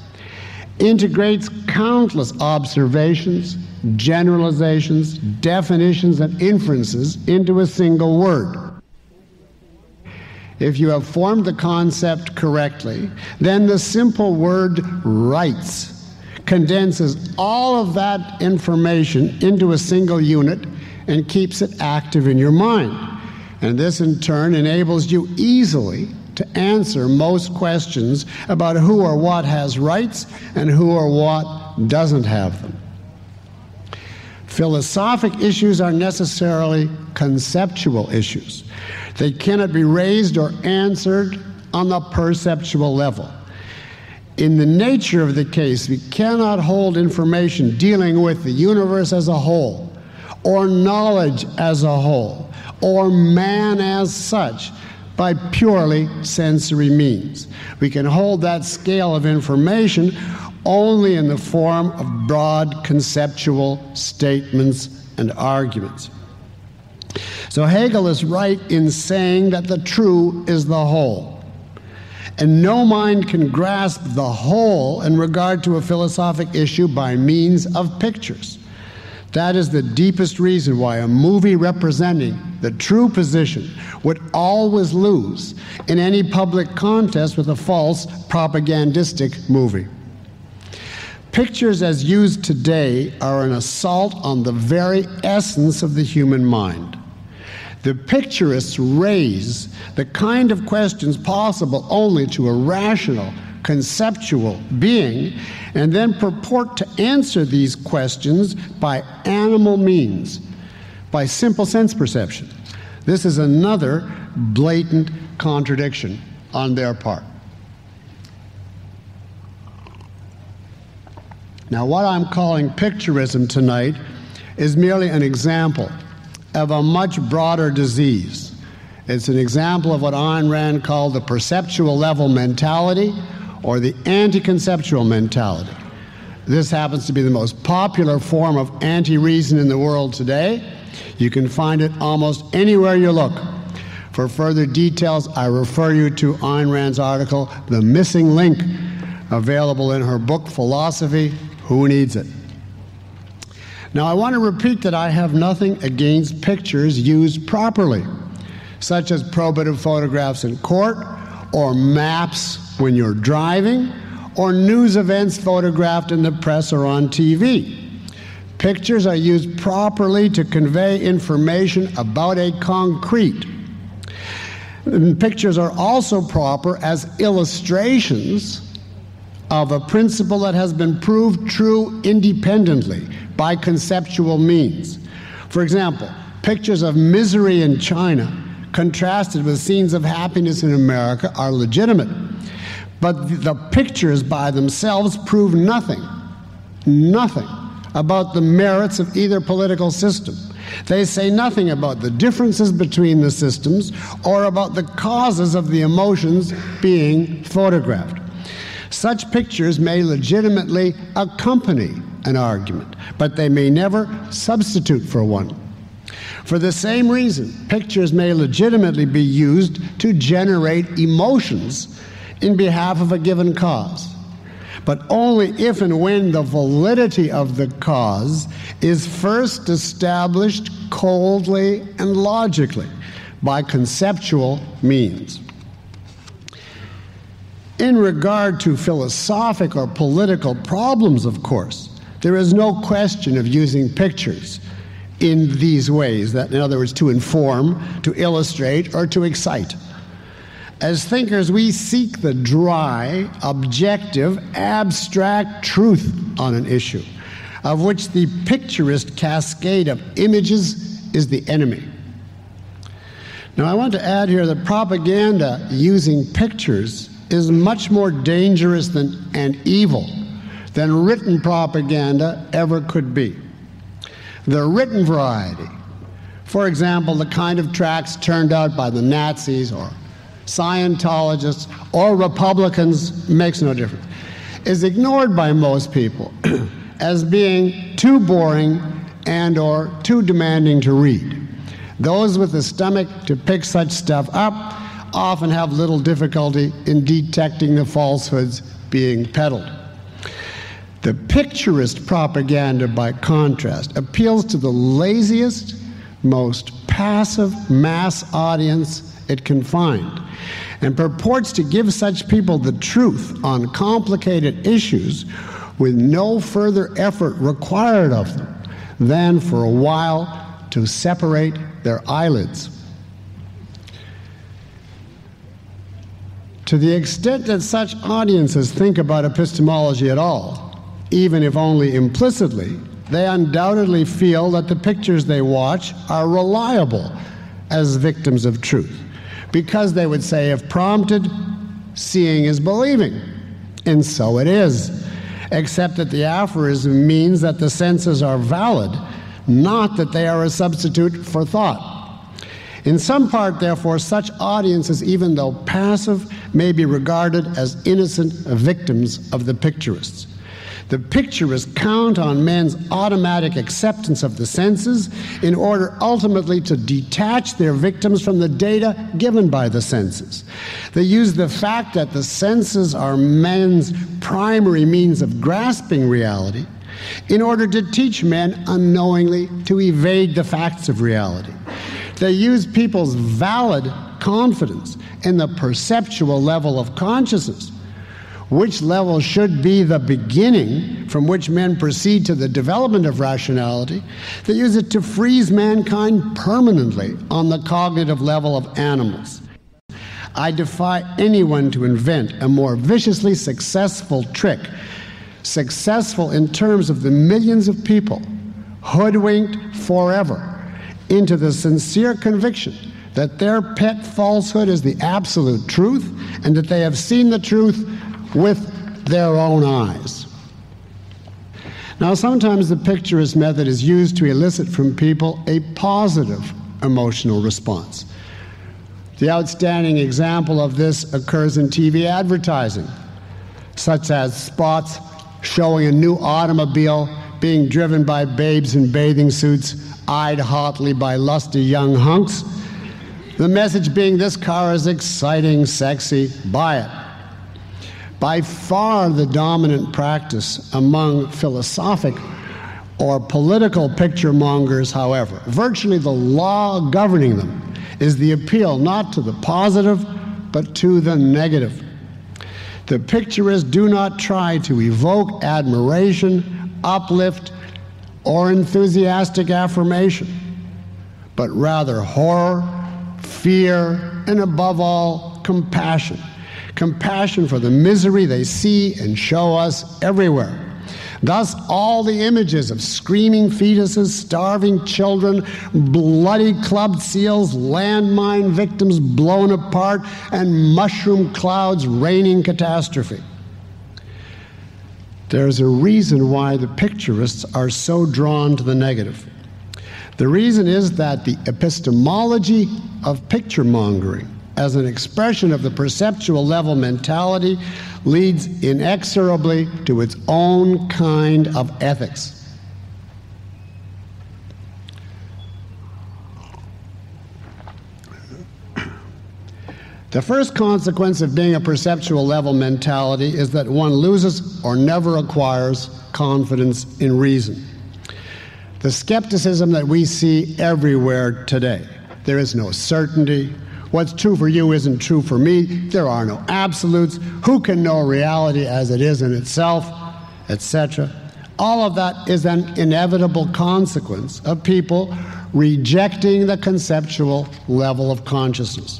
integrates countless observations, generalizations, definitions, and inferences into a single word. If you have formed the concept correctly, then the simple word rights condenses all of that information into a single unit and keeps it active in your mind. And this in turn enables you easily to answer most questions about who or what has rights and who or what doesn't have them. Philosophic issues are necessarily conceptual issues. They cannot be raised or answered on the perceptual level. In the nature of the case, we cannot hold information dealing with the universe as a whole, or knowledge as a whole, or man as such, by purely sensory means. We can hold that scale of information only in the form of broad conceptual statements and arguments. So Hegel is right in saying that the true is the whole. And no mind can grasp the whole in regard to a philosophic issue by means of pictures. That is the deepest reason why a movie representing the true position would always lose in any public contest with a false propagandistic movie. Pictures as used today are an assault on the very essence of the human mind. The picturists raise the kind of questions possible only to a rational, conceptual being, and then purport to answer these questions by animal means, by simple sense perception. This is another blatant contradiction on their part. Now, what I'm calling picturism tonight is merely an example of a much broader disease. It's an example of what Ayn Rand called the perceptual level mentality, or the anti-conceptual mentality. This happens to be the most popular form of anti-reason in the world today. You can find it almost anywhere you look. For further details, I refer you to Ayn Rand's article, The Missing Link, available in her book, Philosophy, Who Needs It? Now, I want to repeat that I have nothing against pictures used properly, such as probative photographs in court, or maps when you're driving, or news events photographed in the press or on TV. Pictures are used properly to convey information about a concrete. And pictures are also proper as illustrations of a principle that has been proved true independently by conceptual means. For example, pictures of misery in China contrasted with scenes of happiness in America are legitimate. But the pictures by themselves prove nothing about the merits of either political system. They say nothing about the differences between the systems or about the causes of the emotions being photographed. Such pictures may legitimately accompany an argument, but they may never substitute for one. For the same reason, pictures may legitimately be used to generate emotions in behalf of a given cause, but only if and when the validity of the cause is first established coldly and logically by conceptual means. In regard to philosophic or political problems, of course, there is no question of using pictures in these ways, that, in other words, to inform, to illustrate, or to excite. As thinkers, we seek the dry, objective, abstract truth on an issue, of which the picturist cascade of images is the enemy. Now, I want to add here that propaganda using pictures is much more dangerous and evil than written propaganda ever could be. The written variety, for example, the kind of tracts turned out by the Nazis or Scientologists or Republicans, makes no difference, is ignored by most people as being too boring and or too demanding to read. Those with the stomach to pick such stuff up often have little difficulty in detecting the falsehoods being peddled. The picturist propaganda, by contrast, appeals to the laziest, most passive mass audience it can find, and purports to give such people the truth on complicated issues with no further effort required of them than for a while to separate their eyelids. To the extent that such audiences think about epistemology at all, even if only implicitly, They undoubtedly feel that the pictures they watch are reliable as victims of truth, because they would say, if prompted, seeing is believing. And so it is, except that the aphorism means that the senses are valid, not that they are a substitute for thought. In some part, therefore, such audiences, even though passive, may be regarded as innocent victims of the picturists. The picturists count on men's automatic acceptance of the senses in order ultimately to detach their victims from the data given by the senses. They use the fact that the senses are men's primary means of grasping reality in order to teach men unknowingly to evade the facts of reality. They use people's valid confidence in the perceptual level of consciousness, which level should be the beginning from which men proceed to the development of rationality. They use it to freeze mankind permanently on the cognitive level of animals. I defy anyone to invent a more viciously successful trick, successful in terms of the millions of people hoodwinked forever into the sincere conviction that their pet falsehood is the absolute truth and that they have seen the truth with their own eyes. Now, sometimes the picturist method is used to elicit from people a positive emotional response. The outstanding example of this occurs in TV advertising, such as spots showing a new automobile being driven by babes in bathing suits, eyed hotly by lusty young hunks. The message being, this car is exciting, sexy, buy it. By far the dominant practice among philosophic or political picture mongers, however, virtually the law governing them, is the appeal not to the positive, but to the negative. The picturists do not try to evoke admiration, uplift, or enthusiastic affirmation, but rather horror, fear, and above all, compassion. Compassion for the misery they see and show us everywhere. Thus, all the images of screaming fetuses, starving children, bloody clubbed seals, landmine victims blown apart, and mushroom clouds raining catastrophe. There's a reason why the picturists are so drawn to the negative. The reason is that the epistemology of picture mongering as an expression of the perceptual level mentality leads inexorably to its own kind of ethics. The first consequence of being a perceptual level mentality is that one loses or never acquires confidence in reason. The skepticism that we see everywhere today. There is no certainty. What's true for you isn't true for me. There are no absolutes. Who can know reality as it is in itself, etc. All of that is an inevitable consequence of people rejecting the conceptual level of consciousness.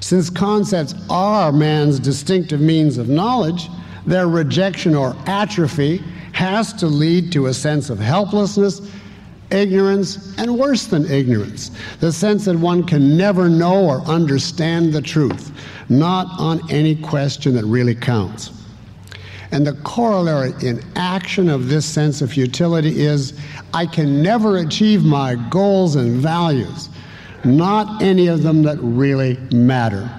Since concepts are man's distinctive means of knowledge, their rejection or atrophy has to lead to a sense of helplessness, ignorance, and worse than ignorance, the sense that one can never know or understand the truth, not on any question that really counts. And the corollary in action of this sense of futility is, I can never achieve my goals and values, not any of them that really matter.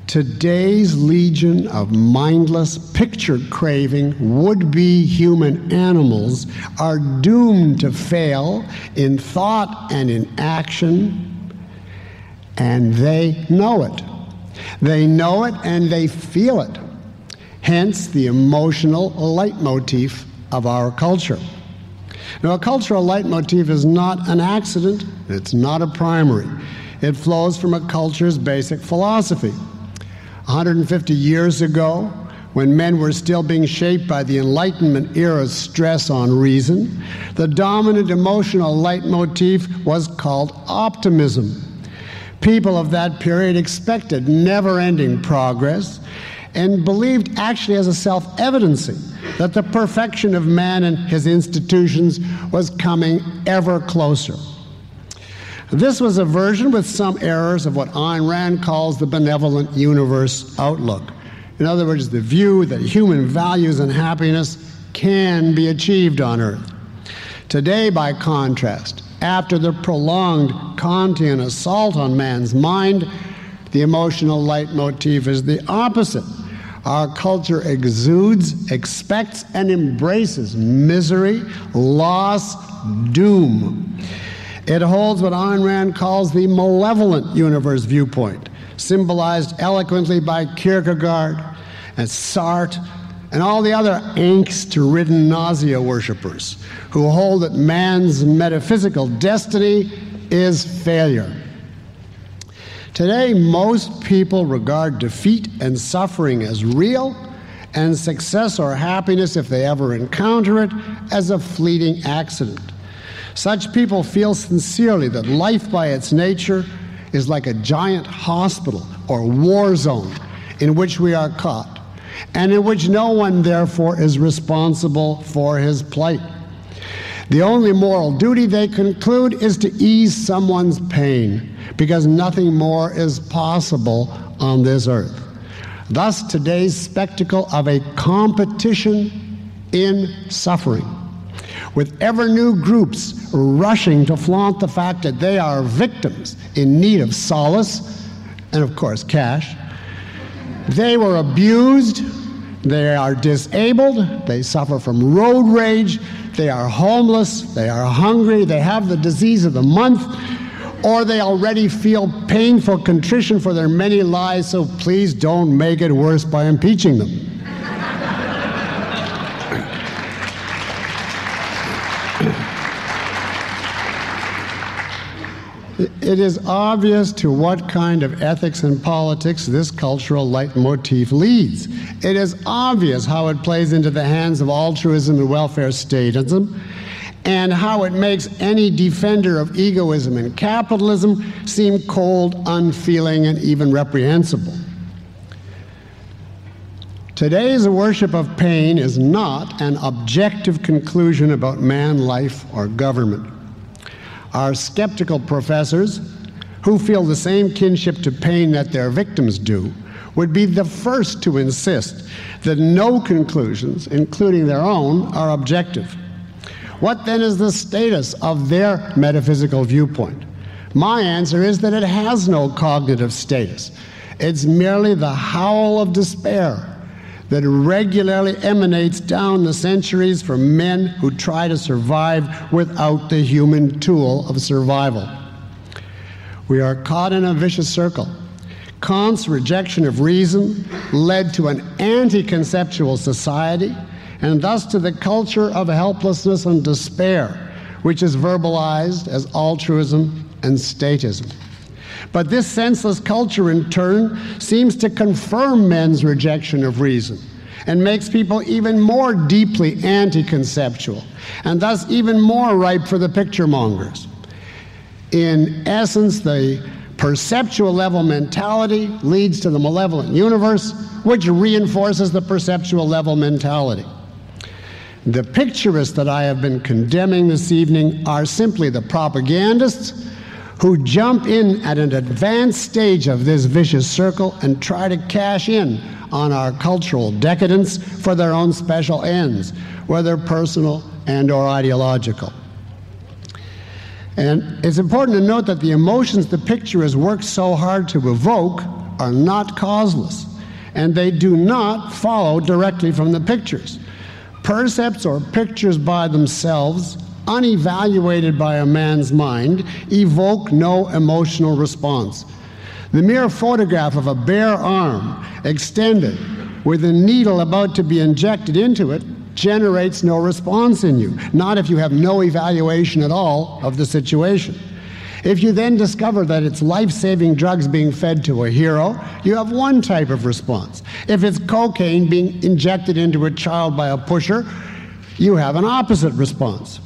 Today's legion of mindless, picture-craving, would-be human animals are doomed to fail in thought and in action, and they know it. They know it and they feel it. Hence the emotional leitmotif of our culture. Now, a cultural leitmotif is not an accident. It's not a primary. It flows from a culture's basic philosophy. 150 years ago, when men were still being shaped by the Enlightenment era's stress on reason, the dominant emotional leitmotif was called optimism. People of that period expected never-ending progress and believed actually as a self-evidency that the perfection of man and his institutions was coming ever closer. This was a version with some errors of what Ayn Rand calls the benevolent universe outlook. In other words, the view that human values and happiness can be achieved on Earth. Today, by contrast, after the prolonged Kantian assault on man's mind, the emotional leitmotif is the opposite. Our culture exudes, expects, and embraces misery, loss, doom. It holds what Ayn Rand calls the malevolent universe viewpoint, symbolized eloquently by Kierkegaard and Sartre and all the other angst-ridden nausea worshippers who hold that man's metaphysical destiny is failure. Today, most people regard defeat and suffering as real, and success or happiness, if they ever encounter it, as a fleeting accident. Such people feel sincerely that life by its nature is like a giant hospital or war zone in which we are caught, and in which no one, therefore, is responsible for his plight. The only moral duty, they conclude, is to ease someone's pain, because nothing more is possible on this earth. Thus, today's spectacle of a competition in suffering, with ever new groups rushing to flaunt the fact that they are victims in need of solace and, of course, cash. They were abused, they are disabled, they suffer from road rage, they are homeless, they are hungry, they have the disease of the month, or they already feel painful contrition for their many lies, so please don't make it worse by impeaching them. It is obvious to what kind of ethics and politics this cultural leitmotif leads. It is obvious how it plays into the hands of altruism and welfare statism, and how it makes any defender of egoism and capitalism seem cold, unfeeling, and even reprehensible. Today's worship of pain is not an objective conclusion about man, life, or government. Our skeptical professors, who feel the same kinship to pain that their victims do, would be the first to insist that no conclusions, including their own, are objective. What then is the status of their metaphysical viewpoint? My answer is that it has no cognitive status. It's merely the howl of despair that regularly emanates down the centuries from men who try to survive without the human tool of survival. We are caught in a vicious circle. Kant's rejection of reason led to an anti-conceptual society, and thus to the culture of helplessness and despair, which is verbalized as altruism and statism. But this senseless culture, in turn, seems to confirm men's rejection of reason and makes people even more deeply anti-conceptual, and thus even more ripe for the picture mongers. In essence, the perceptual level mentality leads to the malevolent universe, which reinforces the perceptual level mentality. The picturists that I have been condemning this evening are simply the propagandists who jump in at an advanced stage of this vicious circle and try to cash in on our cultural decadence for their own special ends, whether personal and or ideological. And it's important to note that the emotions the picturists work so hard to evoke are not causeless, and they do not follow directly from the pictures. Percepts or pictures by themselves, unevaluated by a man's mind, evoke no emotional response. The mere photograph of a bare arm extended with a needle about to be injected into it generates no response in you, not if you have no evaluation at all of the situation. If you then discover that it's life-saving drugs being fed to a hero, you have one type of response. If it's cocaine being injected into a child by a pusher, you have an opposite response.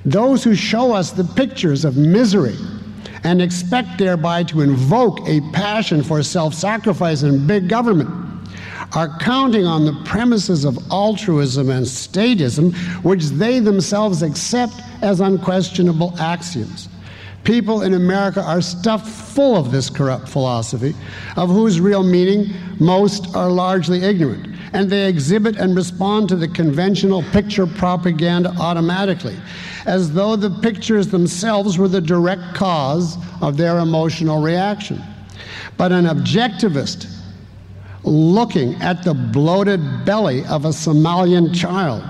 Those who show us the pictures of misery and expect thereby to invoke a passion for self-sacrifice and big government are counting on the premises of altruism and statism, which they themselves accept as unquestionable axioms. People in America are stuffed full of this corrupt philosophy, of whose real meaning most are largely ignorant, and they exhibit and respond to the conventional picture propaganda automatically, as though the pictures themselves were the direct cause of their emotional reaction. But an objectivist looking at the bloated belly of a Somalian child,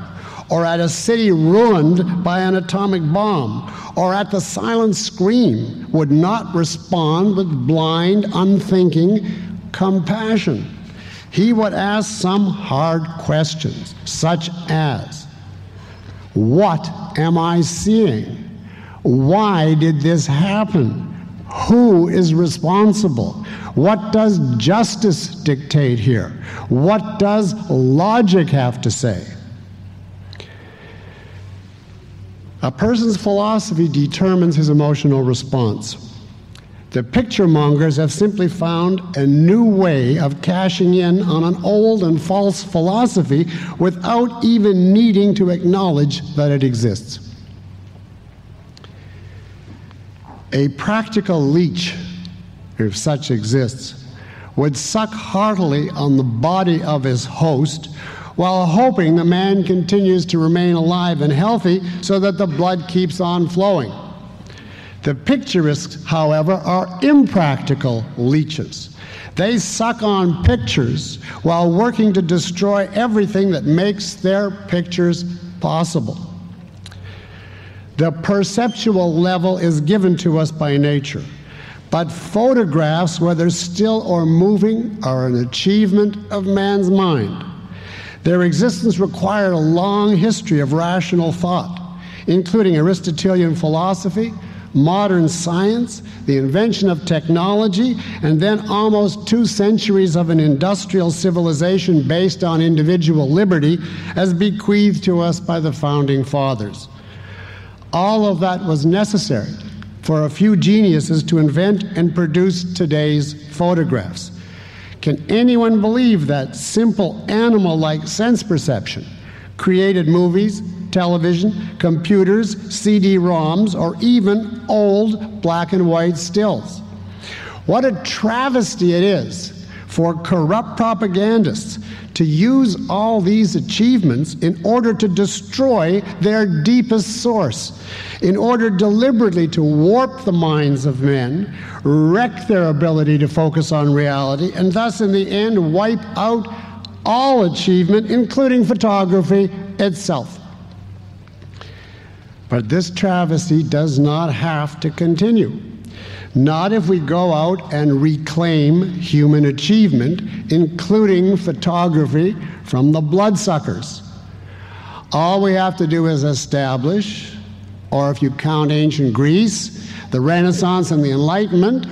or at a city ruined by an atomic bomb, or at the silent scream, would not respond with blind, unthinking compassion. He would ask some hard questions, such as, what am I seeing? Why did this happen? Who is responsible? What does justice dictate here? What does logic have to say? A person's philosophy determines his emotional response. The picture mongers have simply found a new way of cashing in on an old and false philosophy without even needing to acknowledge that it exists. A practical leech, if such exists, would suck heartily on the body of his host while hoping the man continues to remain alive and healthy so that the blood keeps on flowing. The picturists, however, are impractical leeches. They suck on pictures while working to destroy everything that makes their pictures possible. The perceptual level is given to us by nature, but photographs, whether still or moving, are an achievement of man's mind. Their existence required a long history of rational thought, including Aristotelian philosophy, modern science, the invention of technology, and then almost 2 centuries of an industrial civilization based on individual liberty as bequeathed to us by the founding fathers. All of that was necessary for a few geniuses to invent and produce today's photographs. Can anyone believe that simple animal-like sense perception created movies, television, computers, CD-ROMs, or even old black and white stills? What a travesty it is for corrupt propagandists to use all these achievements in order to destroy their deepest source, in order deliberately to warp the minds of men, wreck their ability to focus on reality, and thus in the end wipe out all achievement, including photography itself. But this travesty does not have to continue. Not if we go out and reclaim human achievement, including photography, from the bloodsuckers. All we have to do is establish, or if you count ancient Greece, the Renaissance and the Enlightenment,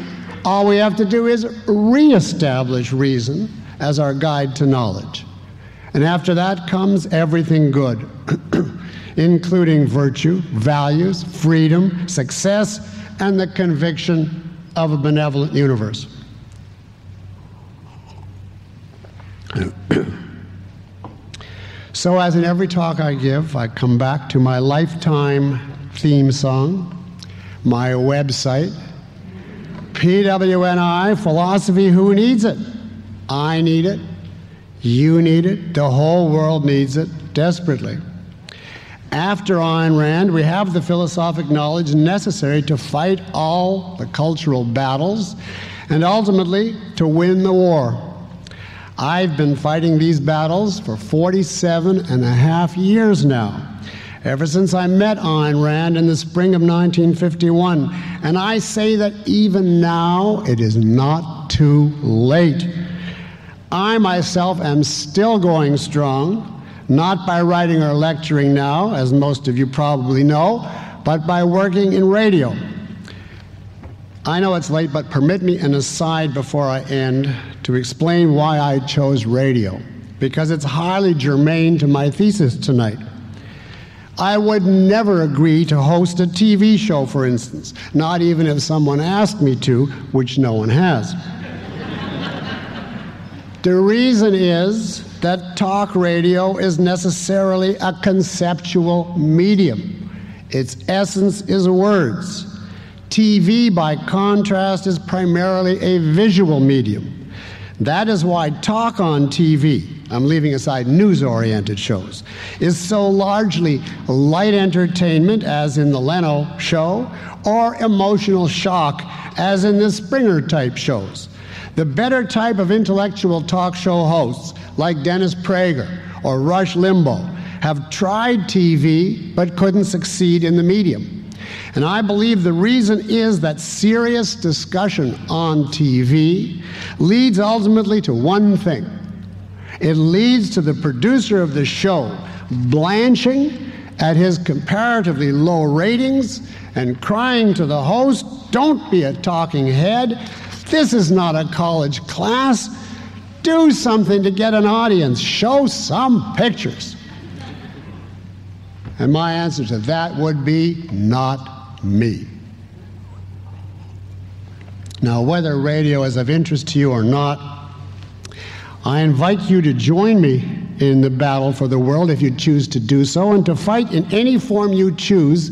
all we have to do is reestablish reason as our guide to knowledge. And after that comes everything good, including virtue, values, freedom, success, and the conviction of a benevolent universe. So as in every talk I give, I come back to my lifetime theme song, my website, PWNI, Philosophy, Who Needs It? I need it, you need it, the whole world needs it desperately. After Ayn Rand, we have the philosophic knowledge necessary to fight all the cultural battles and ultimately to win the war. I've been fighting these battles for 47.5 years now, ever since I met Ayn Rand in the spring of 1951. And I say that even now, it is not too late. I myself am still going strong, not by writing or lecturing now, as most of you probably know, but by working in radio. I know it's late, but permit me an aside before I end to explain why I chose radio, because it's highly germane to my thesis tonight. I would never agree to host a TV show, for instance, not even if someone asked me to, which no one has. The reason is that talk radio is necessarily a conceptual medium. Its essence is words. TV, by contrast, is primarily a visual medium. That is why talk on TV, I'm leaving aside news-oriented shows, is so largely light entertainment, as in the Leno show, or emotional shock, as in the Springer-type shows. The better type of intellectual talk show hosts, like Dennis Prager or Rush Limbaugh, have tried TV but couldn't succeed in the medium. And I believe the reason is that serious discussion on TV leads ultimately to one thing. It leads to the producer of the show blanching at his comparatively low ratings and crying to the host, "Don't be a talking head. This is not a college class. Do something to get an audience. Show some pictures." And my answer to that would be, not me. Now, whether radio is of interest to you or not, I invite you to join me in the battle for the world if you choose to do so, and to fight in any form you choose,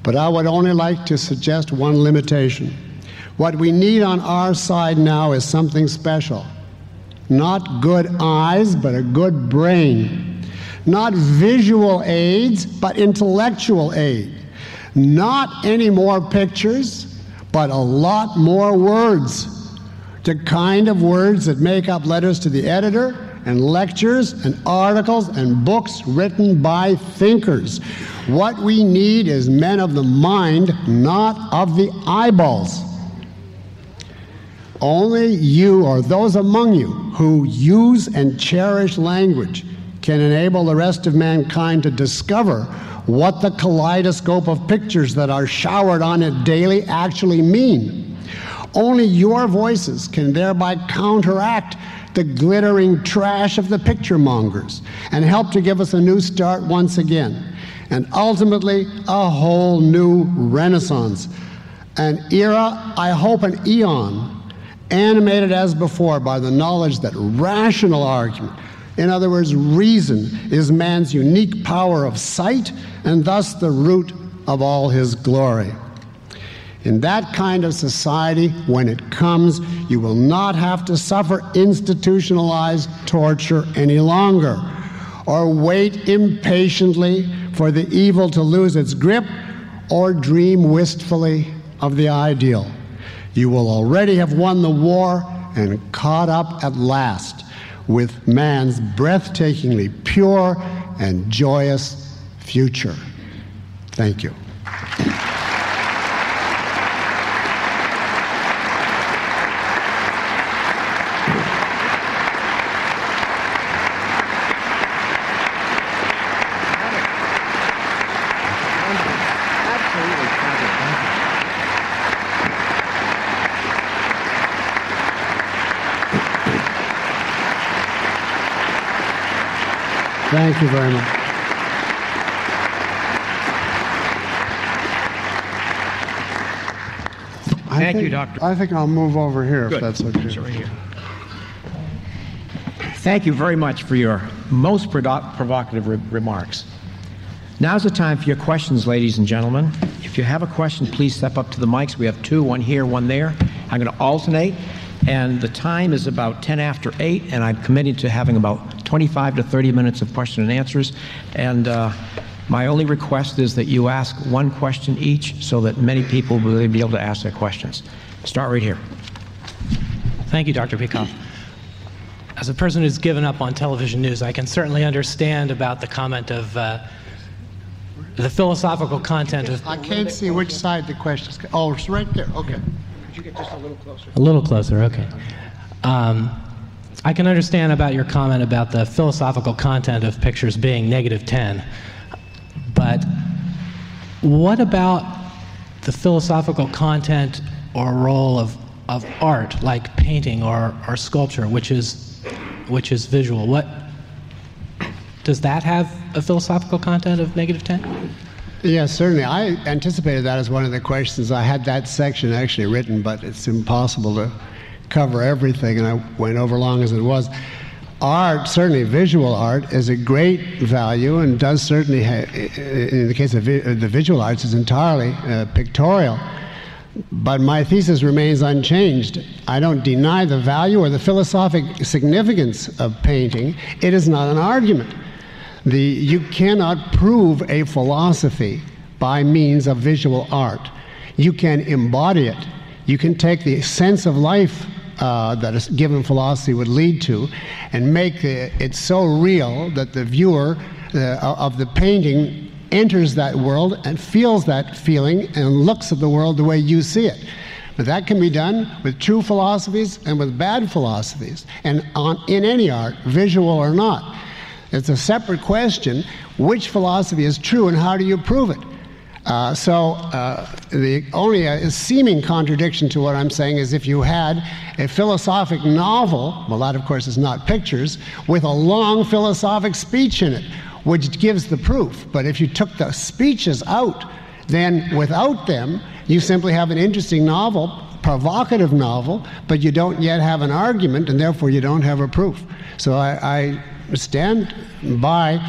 but I would only like to suggest one limitation. What we need on our side now is something special. Not good eyes, but a good brain. Not visual aids, but intellectual aid. Not any more pictures, but a lot more words. The kind of words that make up letters to the editor, and lectures, and articles, and books written by thinkers. What we need is men of the mind, not of the eyeballs. Only you, or those among you who use and cherish language, can enable the rest of mankind to discover what the kaleidoscope of pictures that are showered on it daily actually mean. Only your voices can thereby counteract the glittering trash of the picture mongers and help to give us a new start once again, and ultimately a whole new renaissance. An era, I hope an eon, animated as before by the knowledge that rational argument, in other words, reason, is man's unique power of sight, and thus the root of all his glory. In that kind of society, when it comes, you will not have to suffer institutionalized torture any longer, or wait impatiently for the evil to lose its grip, or dream wistfully of the ideal. You will already have won the war and caught up at last with man's breathtakingly pure and joyous future. Thank you. Thank you very much. Thank you, Doctor. I think I'll move over here. Good. If that's okay. Right here. Thank you very much for your most provocative remarks. Now's the time for your questions, ladies and gentlemen. If you have a question, please step up to the mics. We have two, one here, one there. I'm going to alternate, and the time is about 10 after 8, and I'm committed to having about 25 to 30 minutes of question and answers. And my only request is that you ask one question each so that many people will be able to ask their questions. Start right here. Thank you, Dr. Peikoff. As a person who's given up on television news, I can certainly understand about the comment of the philosophical content of... I can't see which side the question's... Oh, it's right there. Okay. Could you get just a little closer? A little closer, okay. I can understand about your comment about the philosophical content of pictures being -10, but what about the philosophical content or role of art, like painting or sculpture, which is visual? What does that have a philosophical content of -10? Yes, certainly. I anticipated that as one of the questions. I had that section actually written, but it's impossible to cover everything, and I went over long as it was. Art, certainly visual art, is a great value and does certainly, in the case of the visual arts, is entirely pictorial. But my thesis remains unchanged. I don't deny the value or the philosophic significance of painting. It is not an argument. You cannot prove a philosophy by means of visual art. You can embody it. You can take the sense of life that a given philosophy would lead to and make it so real that the viewer of the painting enters that world and feels that feeling and looks at the world the way you see it. But that can be done with true philosophies and with bad philosophies, and in any art, visual or not. It's a separate question, which philosophy is true and how do you prove it? The only seeming contradiction to what I'm saying is if you had a philosophic novel, well, that of course is not pictures, with a long philosophic speech in it, which gives the proof. But if you took the speeches out, then without them, you simply have an interesting novel, provocative novel, but you don't yet have an argument, and therefore you don't have a proof. So I stand by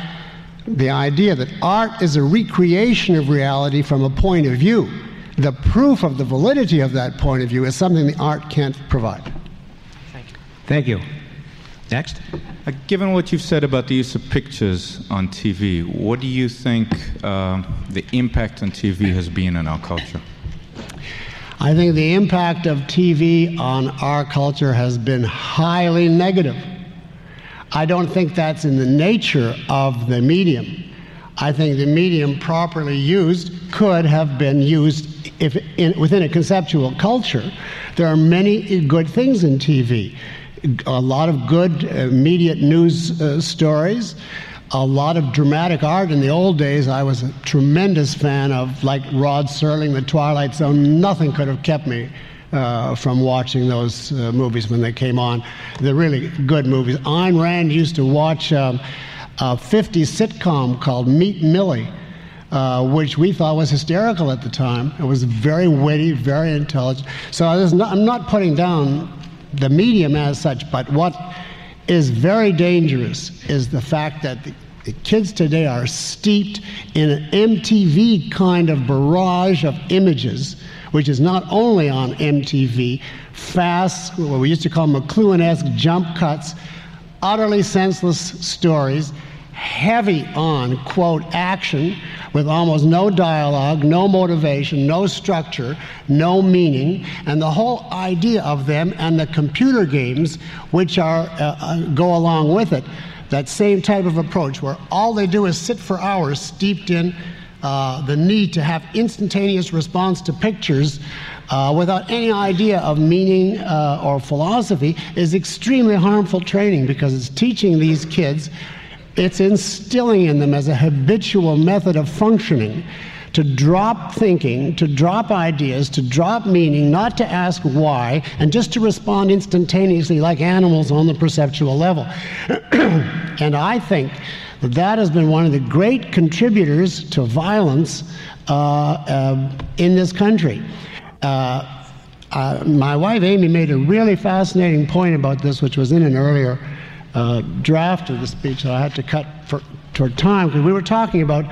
the idea that art is a recreation of reality from a point of view. The proof of the validity of that point of view is something the art can't provide. Thank you. Thank you. Next. Given what you've said about the use of pictures on TV, what do you think the impact on TV has been in our culture? I think the impact of TV on our culture has been highly negative. I don't think that's in the nature of the medium. I think the medium properly used could have been used within a conceptual culture. There are many good things in TV. A lot of good immediate news stories, a lot of dramatic art. In the old days, I was a tremendous fan of, like Rod Serling, The Twilight Zone. Nothing could have kept me from watching those movies when they came on. They're really good movies. Ayn Rand used to watch a 50s sitcom called Meet Millie, which we thought was hysterical at the time. It was very witty, very intelligent. So I'm not putting down the medium as such, but what is very dangerous is the fact that the kids today are steeped in an MTV kind of barrage of images, which is not only on MTV, fast, what we used to call McLuhan-esque jump cuts, utterly senseless stories, heavy on, quote, action, with almost no dialogue, no motivation, no structure, no meaning, and the whole idea of them and the computer games which go along with it, that same type of approach where all they do is sit for hours steeped in the need to have instantaneous response to pictures without any idea of meaning or philosophy is extremely harmful training, because it's teaching these kids, it's instilling in them as a habitual method of functioning to drop thinking, to drop ideas, to drop meaning, not to ask why, and just to respond instantaneously like animals on the perceptual level. And I think that has been one of the great contributors to violence in this country. My wife Amy made a really fascinating point about this, which was in an earlier draft of the speech that I had to cut toward time, because we were talking about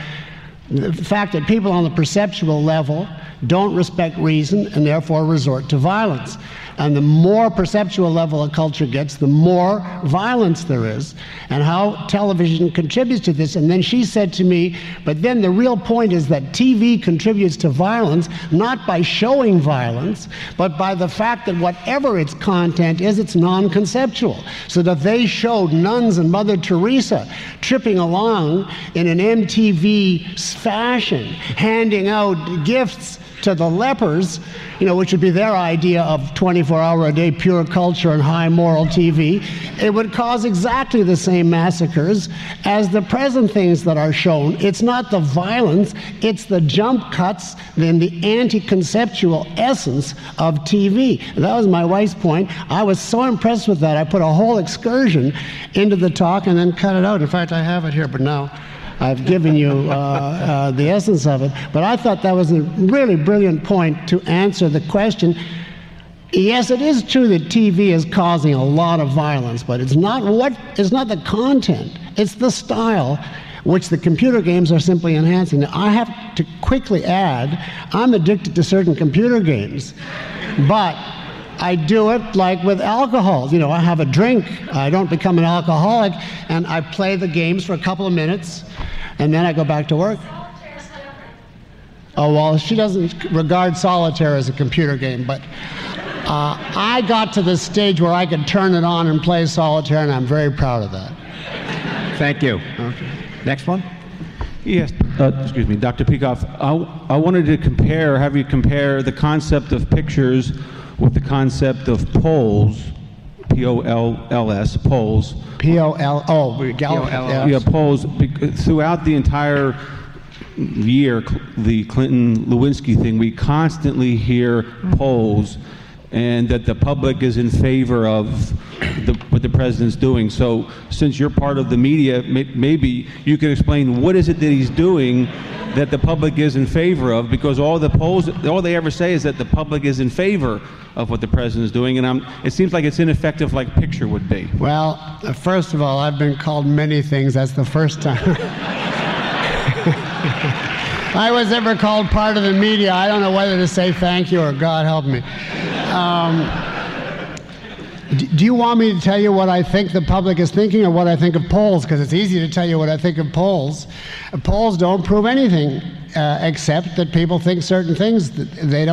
the fact that people on the perceptual level don't respect reason and therefore resort to violence. And the more perceptual level a culture gets, the more violence there is, and how television contributes to this. And then she said to me, but then the real point is that TV contributes to violence not by showing violence, but by the fact that whatever its content is, it's non-conceptual. So that they showed nuns and Mother Teresa tripping along in an MTV fashion, handing out gifts to the lepers, which would be their idea of 24-hour-a-day pure culture and high moral TV, it would cause exactly the same massacres as the present things that are shown. It's not the violence, it's the jump cuts, then the anti-conceptual essence of TV. That was my wife's point. I was so impressed with that, I put a whole excursion into the talk and then cut it out. In fact, I have it here, but now I've given you the essence of it. But I thought that was a really brilliant point to answer the question, Yes, it is true that TV is causing a lot of violence, but it's not the content, it's the style, which the computer games are simply enhancing. Now, I have to quickly add, I'm addicted to certain computer games, but I do it like with alcohol. You know, I have a drink, I don't become an alcoholic, and I play the games for a couple of minutes, and then I go back to work. Oh, well, she doesn't regard solitaire as a computer game, but I got to the stage where I could turn it on and play solitaire, and I'm very proud of that. Thank you. Okay. Next one. Yes, excuse me, Dr. Peikoff. I wanted to have you compare the concept of pictures with the concept of polls, P-O-L-L-S, polls. P-O-L-O. Yeah, polls. Throughout the entire year, the Clinton-Lewinsky thing, we constantly hear polls, and that the public is in favor of what the president's doing. So since you're part of the media, maybe you could explain what is it that he's doing that the public is in favor of, because all the polls, all they ever say is that the public is in favor of what the president is doing, and it seems like it's ineffective like a picture would be. Well, first of all, I've been called many things. That's the first time I was ever called part of the media. I don't know whether to say thank you or God help me. Do you want me to tell you what I think the public is thinking or what I think of polls? Because it's easy to tell you what I think of polls. Polls don't prove anything except that people think certain things. They're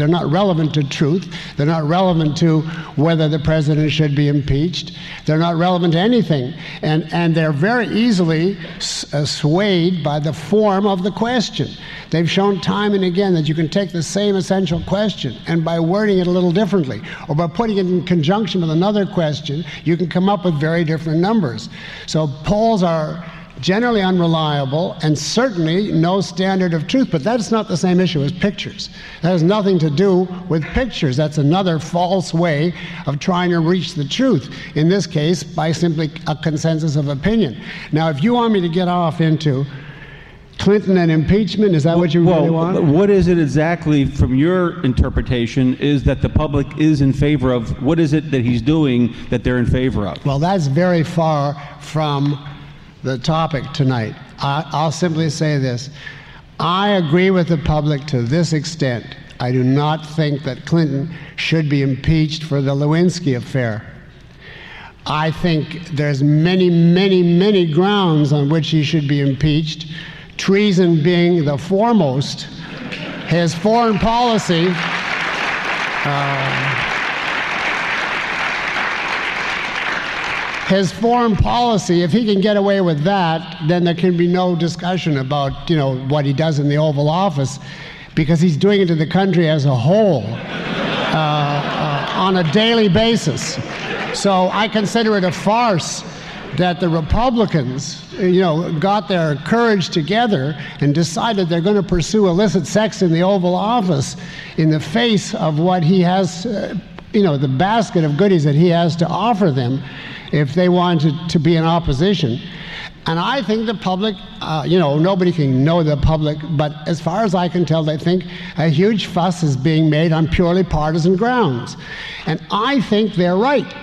not relevant to truth. They're not relevant to whether the president should be impeached. They're not relevant to anything. And they're very easily swayed by the form of the question. They've shown time and again that you can take the same essential question, and by wording it a little differently, or by putting it in conjunction with another question, you can come up with very different numbers. So polls are generally unreliable and certainly no standard of truth, but that's not the same issue as pictures. That has nothing to do with pictures. That's another false way of trying to reach the truth, in this case by simply a consensus of opinion. Now, if you want me to get off into Clinton and impeachment, is that what you really want? What is it exactly, from your interpretation, is that the public is in favor of? What is it that he's doing that they're in favor of? Well, that's very far from the topic tonight. I'll simply say this. I agree with the public to this extent. I do not think that Clinton should be impeached for the Lewinsky affair. I think there's many, many, many grounds on which he should be impeached, treason being the foremost. His foreign policy if he can get away with that, then there can be no discussion about, what he does in the Oval Office, because he's doing it to the country as a whole on a daily basis. So I consider it a farce that the Republicans, got their courage together and decided they're going to pursue illicit sex in the Oval Office in the face of what he has, the basket of goodies that he has to offer them if they wanted to be in opposition. And I think the public, nobody can know the public, but as far as I can tell, they think a huge fuss is being made on purely partisan grounds. And I think they're right,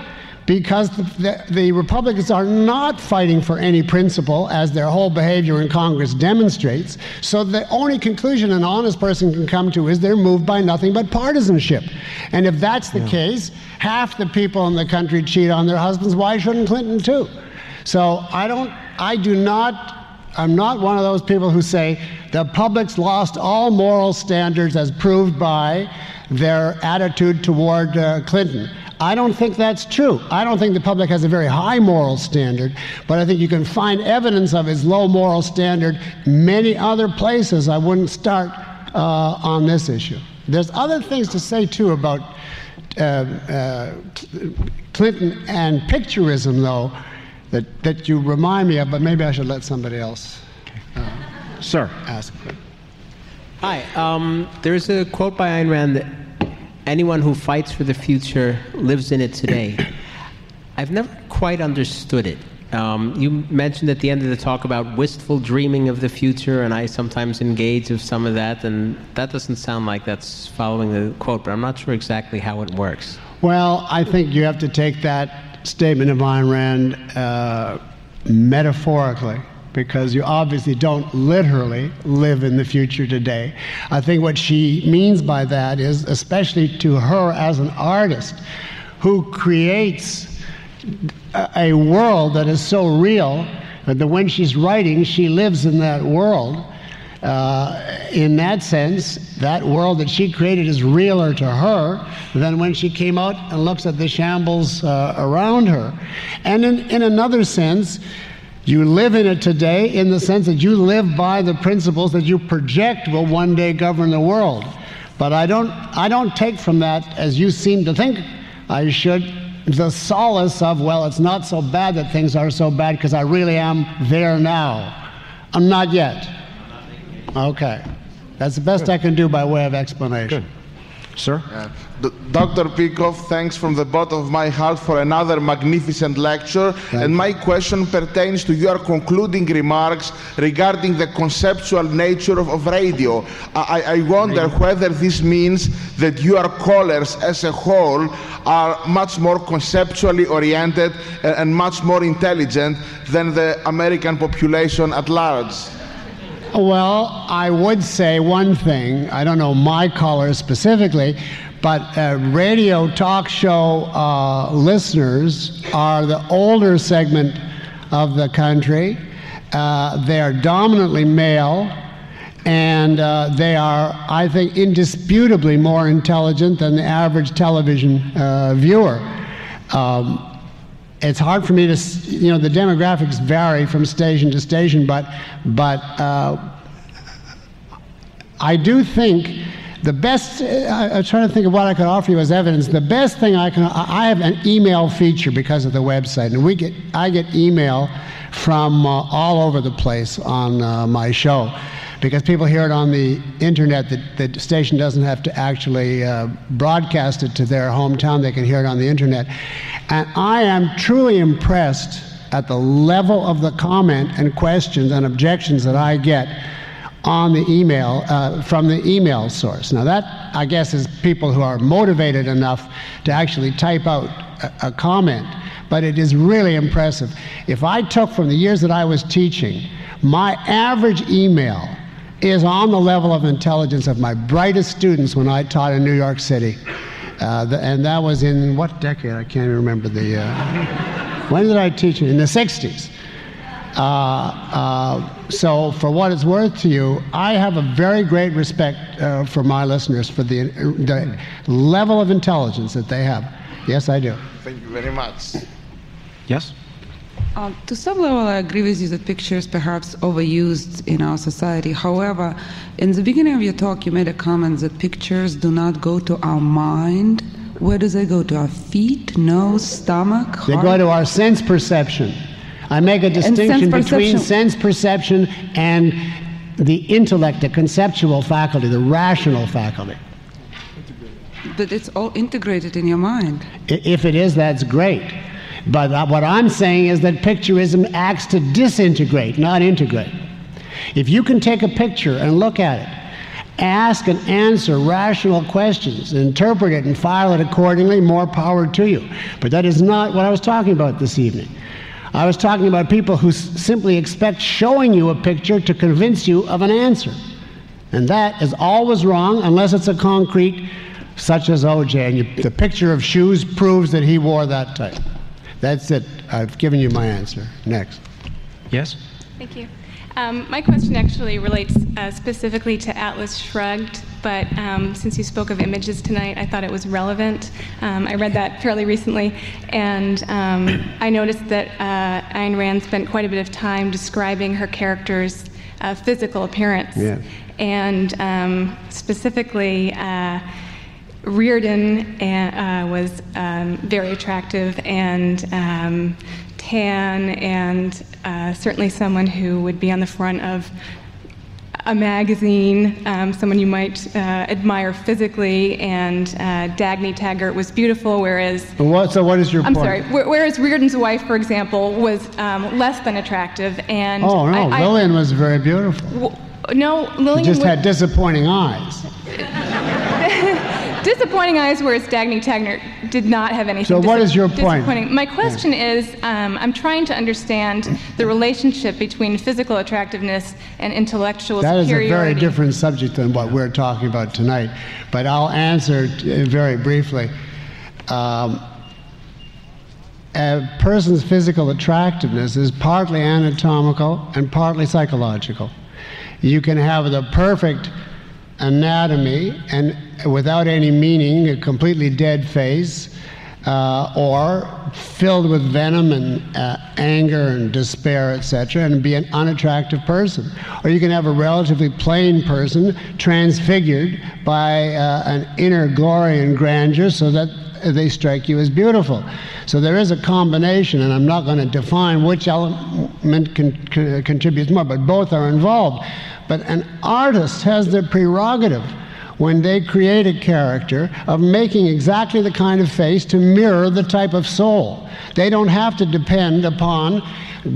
because the Republicans are not fighting for any principle, as their whole behavior in Congress demonstrates. So the only conclusion an honest person can come to is they're moved by nothing but partisanship. And if that's the case, half the people in the country cheat on their husbands. Why shouldn't Clinton too? So I'm not one of those people who say the public's lost all moral standards as proved by their attitude toward Clinton. I don't think that's true. I don't think the public has a very high moral standard, but I think you can find evidence of his low moral standard many other places. I wouldn't start on this issue. There's other things to say, too, about Clinton and picturism, though, that you remind me of, but maybe I should let somebody else Sir. ask. Hi. There's a quote by Ayn Rand that anyone who fights for the future lives in it today. I've never quite understood it. You mentioned at the end of the talk about wistful dreaming of the future, and I sometimes engage with some of that, and that doesn't sound like that's following the quote, but I'm not sure exactly how it works. Well, I think you have to take that statement of Ayn Rand metaphorically, because you obviously don't literally live in the future today. I think what she means by that is, especially to her as an artist who creates a world that is so real that when she's writing, she lives in that world. In that sense, that world that she created is realer to her than when she came out and looks at the shambles around her. And in another sense, you live in it today in the sense that you live by the principles that you project will one day govern the world. But I don't take from that, as you seem to think I should, the solace of, well, it's not so bad that things are so bad because I really am there now. I'm not yet. Okay. That's the best I can do by way of explanation. Good. Sir? Dr. Peikoff, thanks from the bottom of my heart for another magnificent lecture. And my question pertains to your concluding remarks regarding the conceptual nature of radio. I wonder whether this means that your callers as a whole are much more conceptually oriented and much more intelligent than the American population at large. Well, I would say one thing. I don't know my callers specifically, but radio talk show listeners are the older segment of the country. They are dominantly male, and they are, I think, indisputably more intelligent than the average television viewer. It's hard for me to, the demographics vary from station to station, but I do think the best, I'm trying to think of what I could offer you as evidence. The best thing I have an email feature because of the website, and I get email from all over the place on my show, because people hear it on the internet. The station doesn't have to actually broadcast it to their hometown. They can hear it on the internet. And I am truly impressed at the level of the comment and questions and objections that I get on the email, from the email source. Now that, I guess, is people who are motivated enough to actually type out a comment, but it is really impressive. If I took from the years that I was teaching, my average email is on the level of intelligence of my brightest students when I taught in New York City. And that was in what decade? I can't even remember the... when did I teach it? In the 60s. So for what it's worth to you, I have a very great respect for my listeners, for the level of intelligence that they have. Yes, I do. Thank you very much. Yes? To some level, I agree with you that pictures perhaps overused in our society. However, in the beginning of your talk, you made a comment that pictures do not go to our mind. Where do they go? To our feet, nose, stomach, heart? They go to our sense perception. I make a distinction between sense perception and the intellect, the conceptual faculty, the rational faculty. But it's all integrated in your mind. If it is, that's great. But what I'm saying is that picturism acts to disintegrate, not integrate. If you can take a picture and look at it, ask and answer rational questions, interpret it and file it accordingly, more power to you. But that is not what I was talking about this evening. I was talking about people who simply expect showing you a picture to convince you of an answer. And that is always wrong unless it's a concrete, such as OJ, and the picture of shoes proves that he wore that type. That's it. I've given you my answer. Next. Yes? Thank you. My question actually relates specifically to Atlas Shrugged, but since you spoke of images tonight, I thought it was relevant. I read that fairly recently, and I noticed that Ayn Rand spent quite a bit of time describing her character's physical appearance. Yeah. And specifically, Reardon was very attractive and tan, and certainly someone who would be on the front of a magazine, someone you might admire physically, and Dagny Taggart was beautiful, whereas... So what is your point? I'm sorry. Whereas Reardon's wife, for example, was less than attractive, and... Oh, no, Lillian was very beautiful. No, Lillian She just had disappointing eyes. Disappointing eyes, whereas Dagny Taggart did not have anything. So what is your point? My question is, I'm trying to understand the relationship between physical attractiveness and intellectual superiority. That is a very different subject than what we're talking about tonight, but I'll answer very briefly. A person's physical attractiveness is partly anatomical and partly psychological. You can have the perfect anatomy and without any meaning, a completely dead face, or filled with venom and anger and despair, etc., and be an unattractive person. Or you can have a relatively plain person transfigured by an inner glory and grandeur so that they strike you as beautiful. So there is a combination, and I'm not going to define which element contributes more, but both are involved. But an artist has the prerogative, when they create a character, of making exactly the kind of face to mirror the type of soul. They don't have to depend upon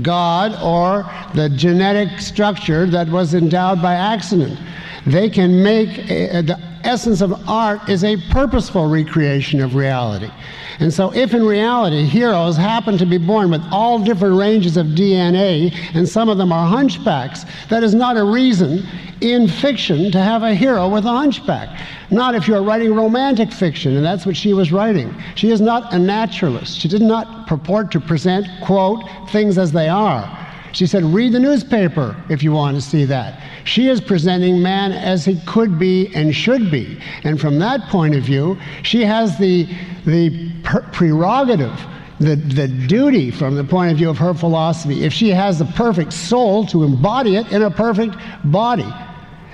God or the genetic structure that was endowed by accident. They can make, the essence of art is a purposeful recreation of reality. And so if in reality heroes happen to be born with all different ranges of DNA, and some of them are hunchbacks, that is not a reason in fiction to have a hero with a hunchback. Not if you're writing romantic fiction, and that's what she was writing. She is not a naturalist. She did not purport to present, quote, things as they are. She said, read the newspaper if you want to see that. She is presenting man as he could be and should be. And from that point of view, she has the prerogative, the duty from the point of view of her philosophy, if she has the perfect soul, to embody it in a perfect body.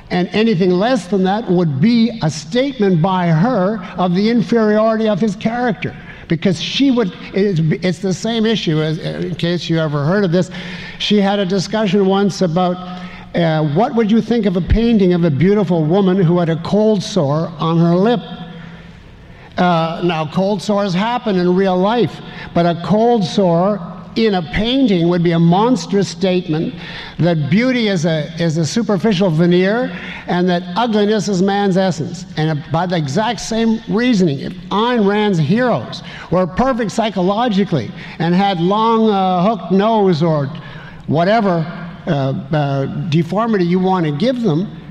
And anything less than that would be a statement by her of the inferiority of his character. Because she would, it's the same issue, as, in case you ever heard of this. She had a discussion once about what would you think of a painting of a beautiful woman who had a cold sore on her lip? Now, cold sores happen in real life, but a cold sore in a painting would be a monstrous statement that beauty is a superficial veneer and that ugliness is man's essence. And by the exact same reasoning, if Ayn Rand's heroes were perfect psychologically and had long hooked nose or whatever deformity you want to give them,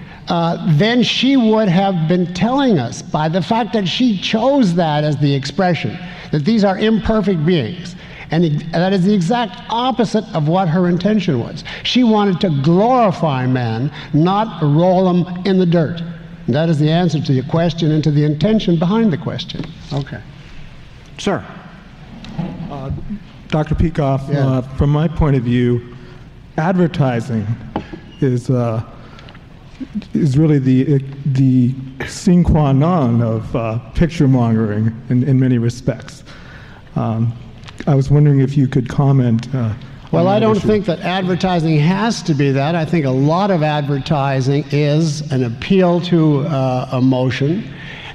then she would have been telling us, by the fact that she chose that as the expression, that these are imperfect beings. And that is the exact opposite of what her intention was. She wanted to glorify man, not roll him in the dirt. And that is the answer to your question and to the intention behind the question. Okay. Sir. Dr. Peikoff, Yeah. From my point of view, advertising is really the sine qua non of picture mongering in many respects. I was wondering if you could comment. Well, I don't issue. think that advertising has to be that. I think a lot of advertising is an appeal to emotion,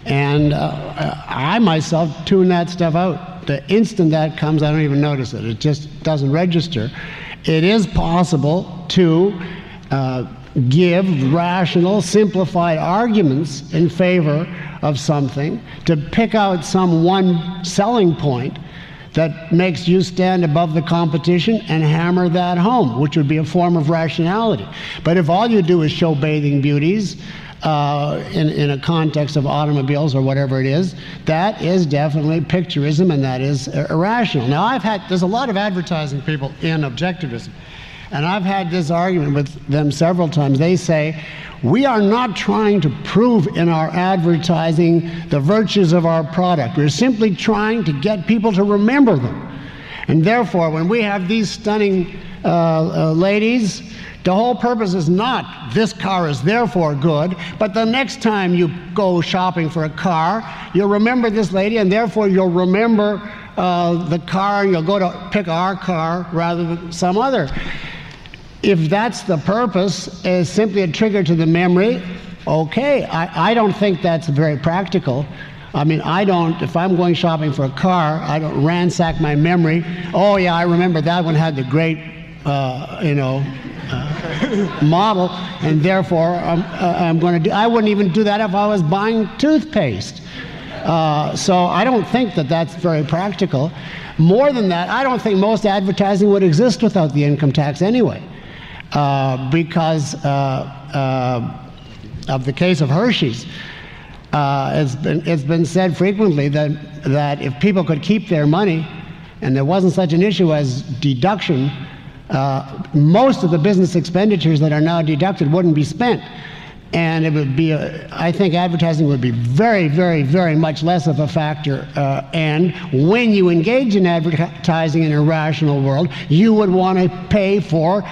and I myself tune that stuff out. The instant that comes, I don't even notice it. It just doesn't register. It is possible to give rational, simplified arguments in favor of something, to pick out some one selling point that makes you stand above the competition and hammer that home, which would be a form of rationality. But if all you do is show bathing beauties in a context of automobiles or whatever it is, that is definitely picturism, and that is irrational. Now, there's a lot of advertising people in objectivism, and I've had this argument with them several times. They say, we are not trying to prove in our advertising the virtues of our product. We're simply trying to get people to remember them. And therefore, when we have these stunning ladies, the whole purpose is not this car is therefore good, but the next time you go shopping for a car, you'll remember this lady, and therefore you'll remember the car, and you'll go to pick our car rather than some other. If that's the purpose, is simply a trigger to the memory, okay. I don't think that's very practical. I mean, if I'm going shopping for a car, I don't ransack my memory. Oh yeah, I remember that one had the great, model, and therefore I'm going to do. I wouldn't even do that if I was buying toothpaste. So I don't think that that's very practical. More than that, I don't think most advertising would exist without the income tax anyway, because of the case of Hershey's. It's been said frequently that if people could keep their money and there wasn't such an issue as deduction, most of the business expenditures that are now deducted wouldn't be spent. And it would be, I think advertising would be very, very, very much less of a factor. And when you engage in advertising in a rational world, you would want to pay for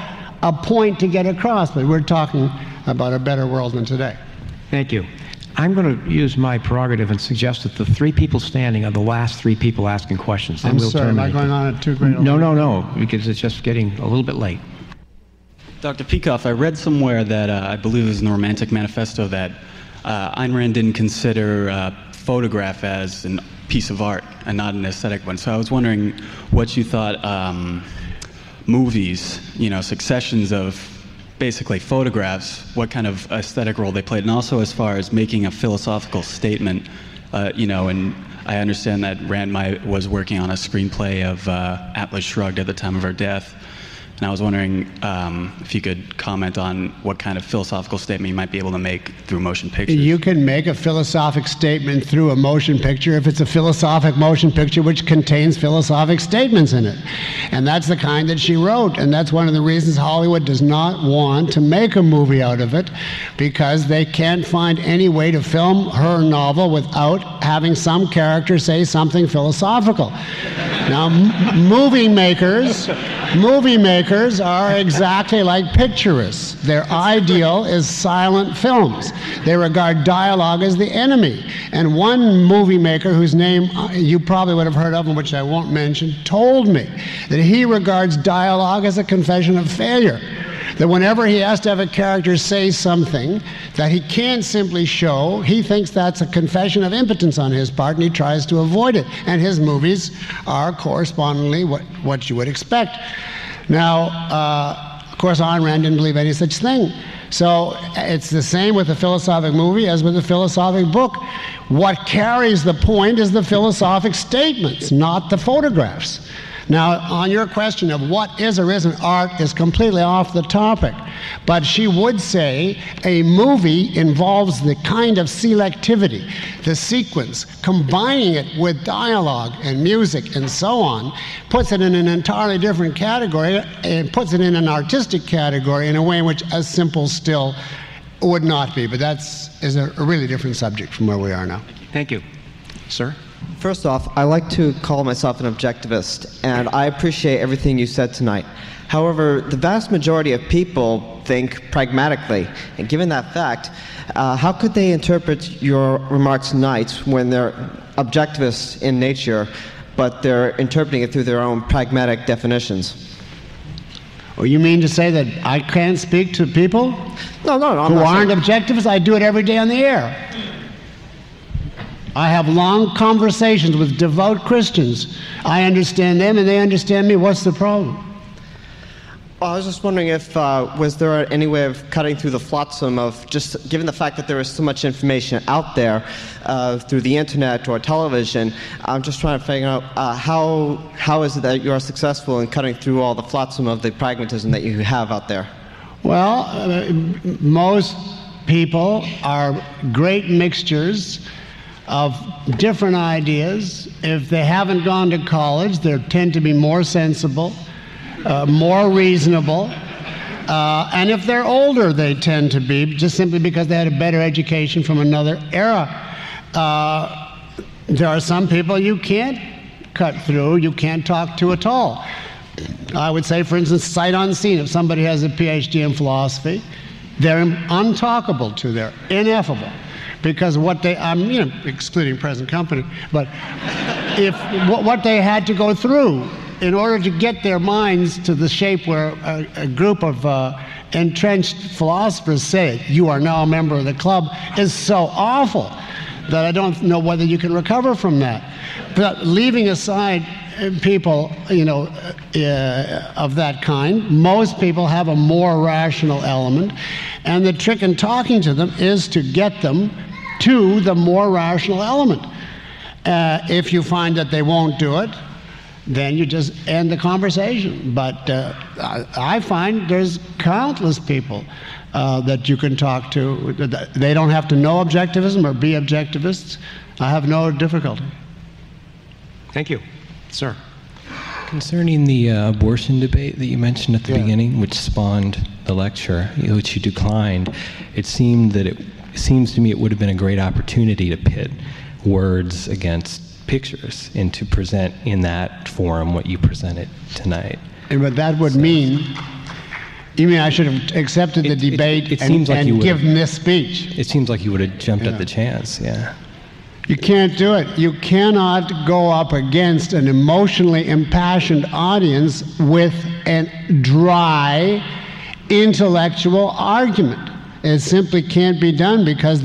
a point to get across. But we're talking about a better world than today. Thank you. I'm going to use my prerogative and suggest that the three people standing are the last three people asking questions. Then I'm we'll sorry, am I going on at too great a No, because it's just getting a little bit late. Dr. Peikoff, I read somewhere that I believe it was in the Romantic Manifesto that Ayn Rand didn't consider photograph as a piece of art and not an aesthetic one. So I was wondering what you thought movies, successions of basically photographs, what kind of aesthetic role they played, and also as far as making a philosophical statement, and I understand that Rand was working on a screenplay of Atlas Shrugged at the time of her death, and I was wondering if you could comment on what kind of philosophical statement you might be able to make through motion pictures. You can make a philosophic statement through a motion picture if it's a philosophic motion picture which contains philosophic statements in it. And that's the kind that she wrote. And that's one of the reasons Hollywood does not want to make a movie out of it, because they can't find any way to film her novel without having some character say something philosophical. Now, movie makers are exactly like picturists. Their ideal is silent films. They regard dialogue as the enemy. And one movie maker whose name you probably would have heard of, and which I won't mention, told me that he regards dialogue as a confession of failure. That whenever he has to have a character say something that he can't simply show, he thinks that's a confession of impotence on his part, and he tries to avoid it. And his movies are correspondingly what you would expect. Now, of course, Ayn Rand didn't believe any such thing. So it's the same with a philosophic movie as with a philosophic book. What carries the point is the philosophic statements, not the photographs. Now, on your question of what is or isn't art is completely off the topic. But she would say a movie involves the kind of selectivity, the sequence, combining it with dialogue and music and so on, puts it in an entirely different category and puts it in an artistic category in a way in which a simple still would not be. But is a really different subject from where we are now. Thank you. Sir? First off, I like to call myself an objectivist, and I appreciate everything you said tonight. However, the vast majority of people think pragmatically, and given that fact, how could they interpret your remarks tonight when they're objectivists in nature, but they're interpreting it through their own pragmatic definitions? Well, you mean to say that I can't speak to people No, who aren't objectivists? I do it every day on the air. I have long conversations with devout Christians. I understand them and they understand me. What's the problem? Well, I was just wondering if, was there any way of cutting through the flotsam of just, given the fact that there is so much information out there through the internet or television, I'm just trying to figure out how is it that you are successful in cutting through all the flotsam of the pragmatism that you have out there? Well, most people are great mixtures of different ideas. If they haven't gone to college, they tend to be more sensible, more reasonable. And if they're older, they tend to be, just simply because they had a better education from another era. There are some people you can't cut through, you can't talk to at all. I would say, for instance, sight unseen. If somebody has a PhD in philosophy, they're untalkable to, they're ineffable. Because what they, excluding present company, but if what they had to go through in order to get their minds to the shape where a group of entrenched philosophers say, you are now a member of the club, is so awful that I don't know whether you can recover from that. But leaving aside people, of that kind, most people have a more rational element, and the trick in talking to them is to get them to the more rational element. If you find that they won't do it, then you just end the conversation. But I find there's countless people that you can talk to. They don't have to know objectivism or be objectivists. I have no difficulty. Thank you. Sir. Concerning the abortion debate that you mentioned at the beginning, which spawned the lecture, which you declined, it seems to me it would have been a great opportunity to pit words against pictures and to present in that forum what you presented tonight. But that would mean, you mean I should have accepted the debate and given this speech? It seems like you would have jumped at the chance, yeah. You can't do it. You cannot go up against an emotionally impassioned audience with a dry, intellectual argument. It simply can't be done because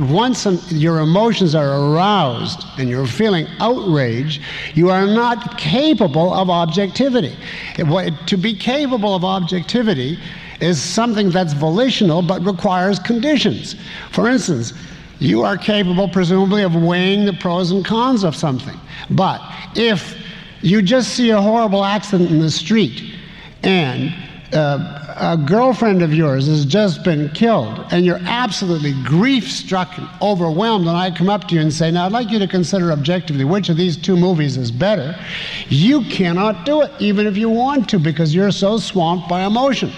once your emotions are aroused and you're feeling outrage, you are not capable of objectivity. To be capable of objectivity is something that's volitional but requires conditions. For instance, you are capable, presumably, of weighing the pros and cons of something. But if you just see a horrible accident in the street and a girlfriend of yours has just been killed and you're absolutely grief-struck and overwhelmed, and I come up to you and say, now I'd like you to consider objectively which of these two movies is better, you cannot do it, even if you want to, because you're so swamped by emotion.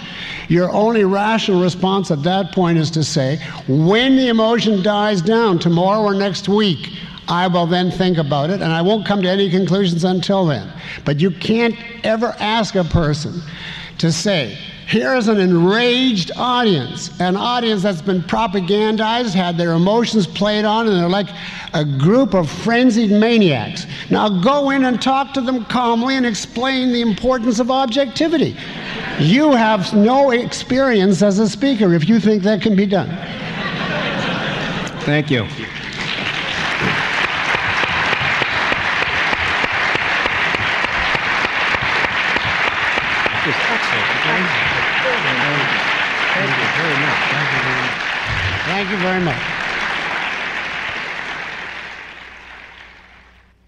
Your only rational response at that point is to say, when the emotion dies down tomorrow or next week, I will then think about it, and I won't come to any conclusions until then. But you can't ever ask a person to say, here's an enraged audience, an audience that's been propagandized, had their emotions played on, and they're like a group of frenzied maniacs. Now go in and talk to them calmly and explain the importance of objectivity. You have no experience as a speaker if you think that can be done. Thank you. Thank you very much.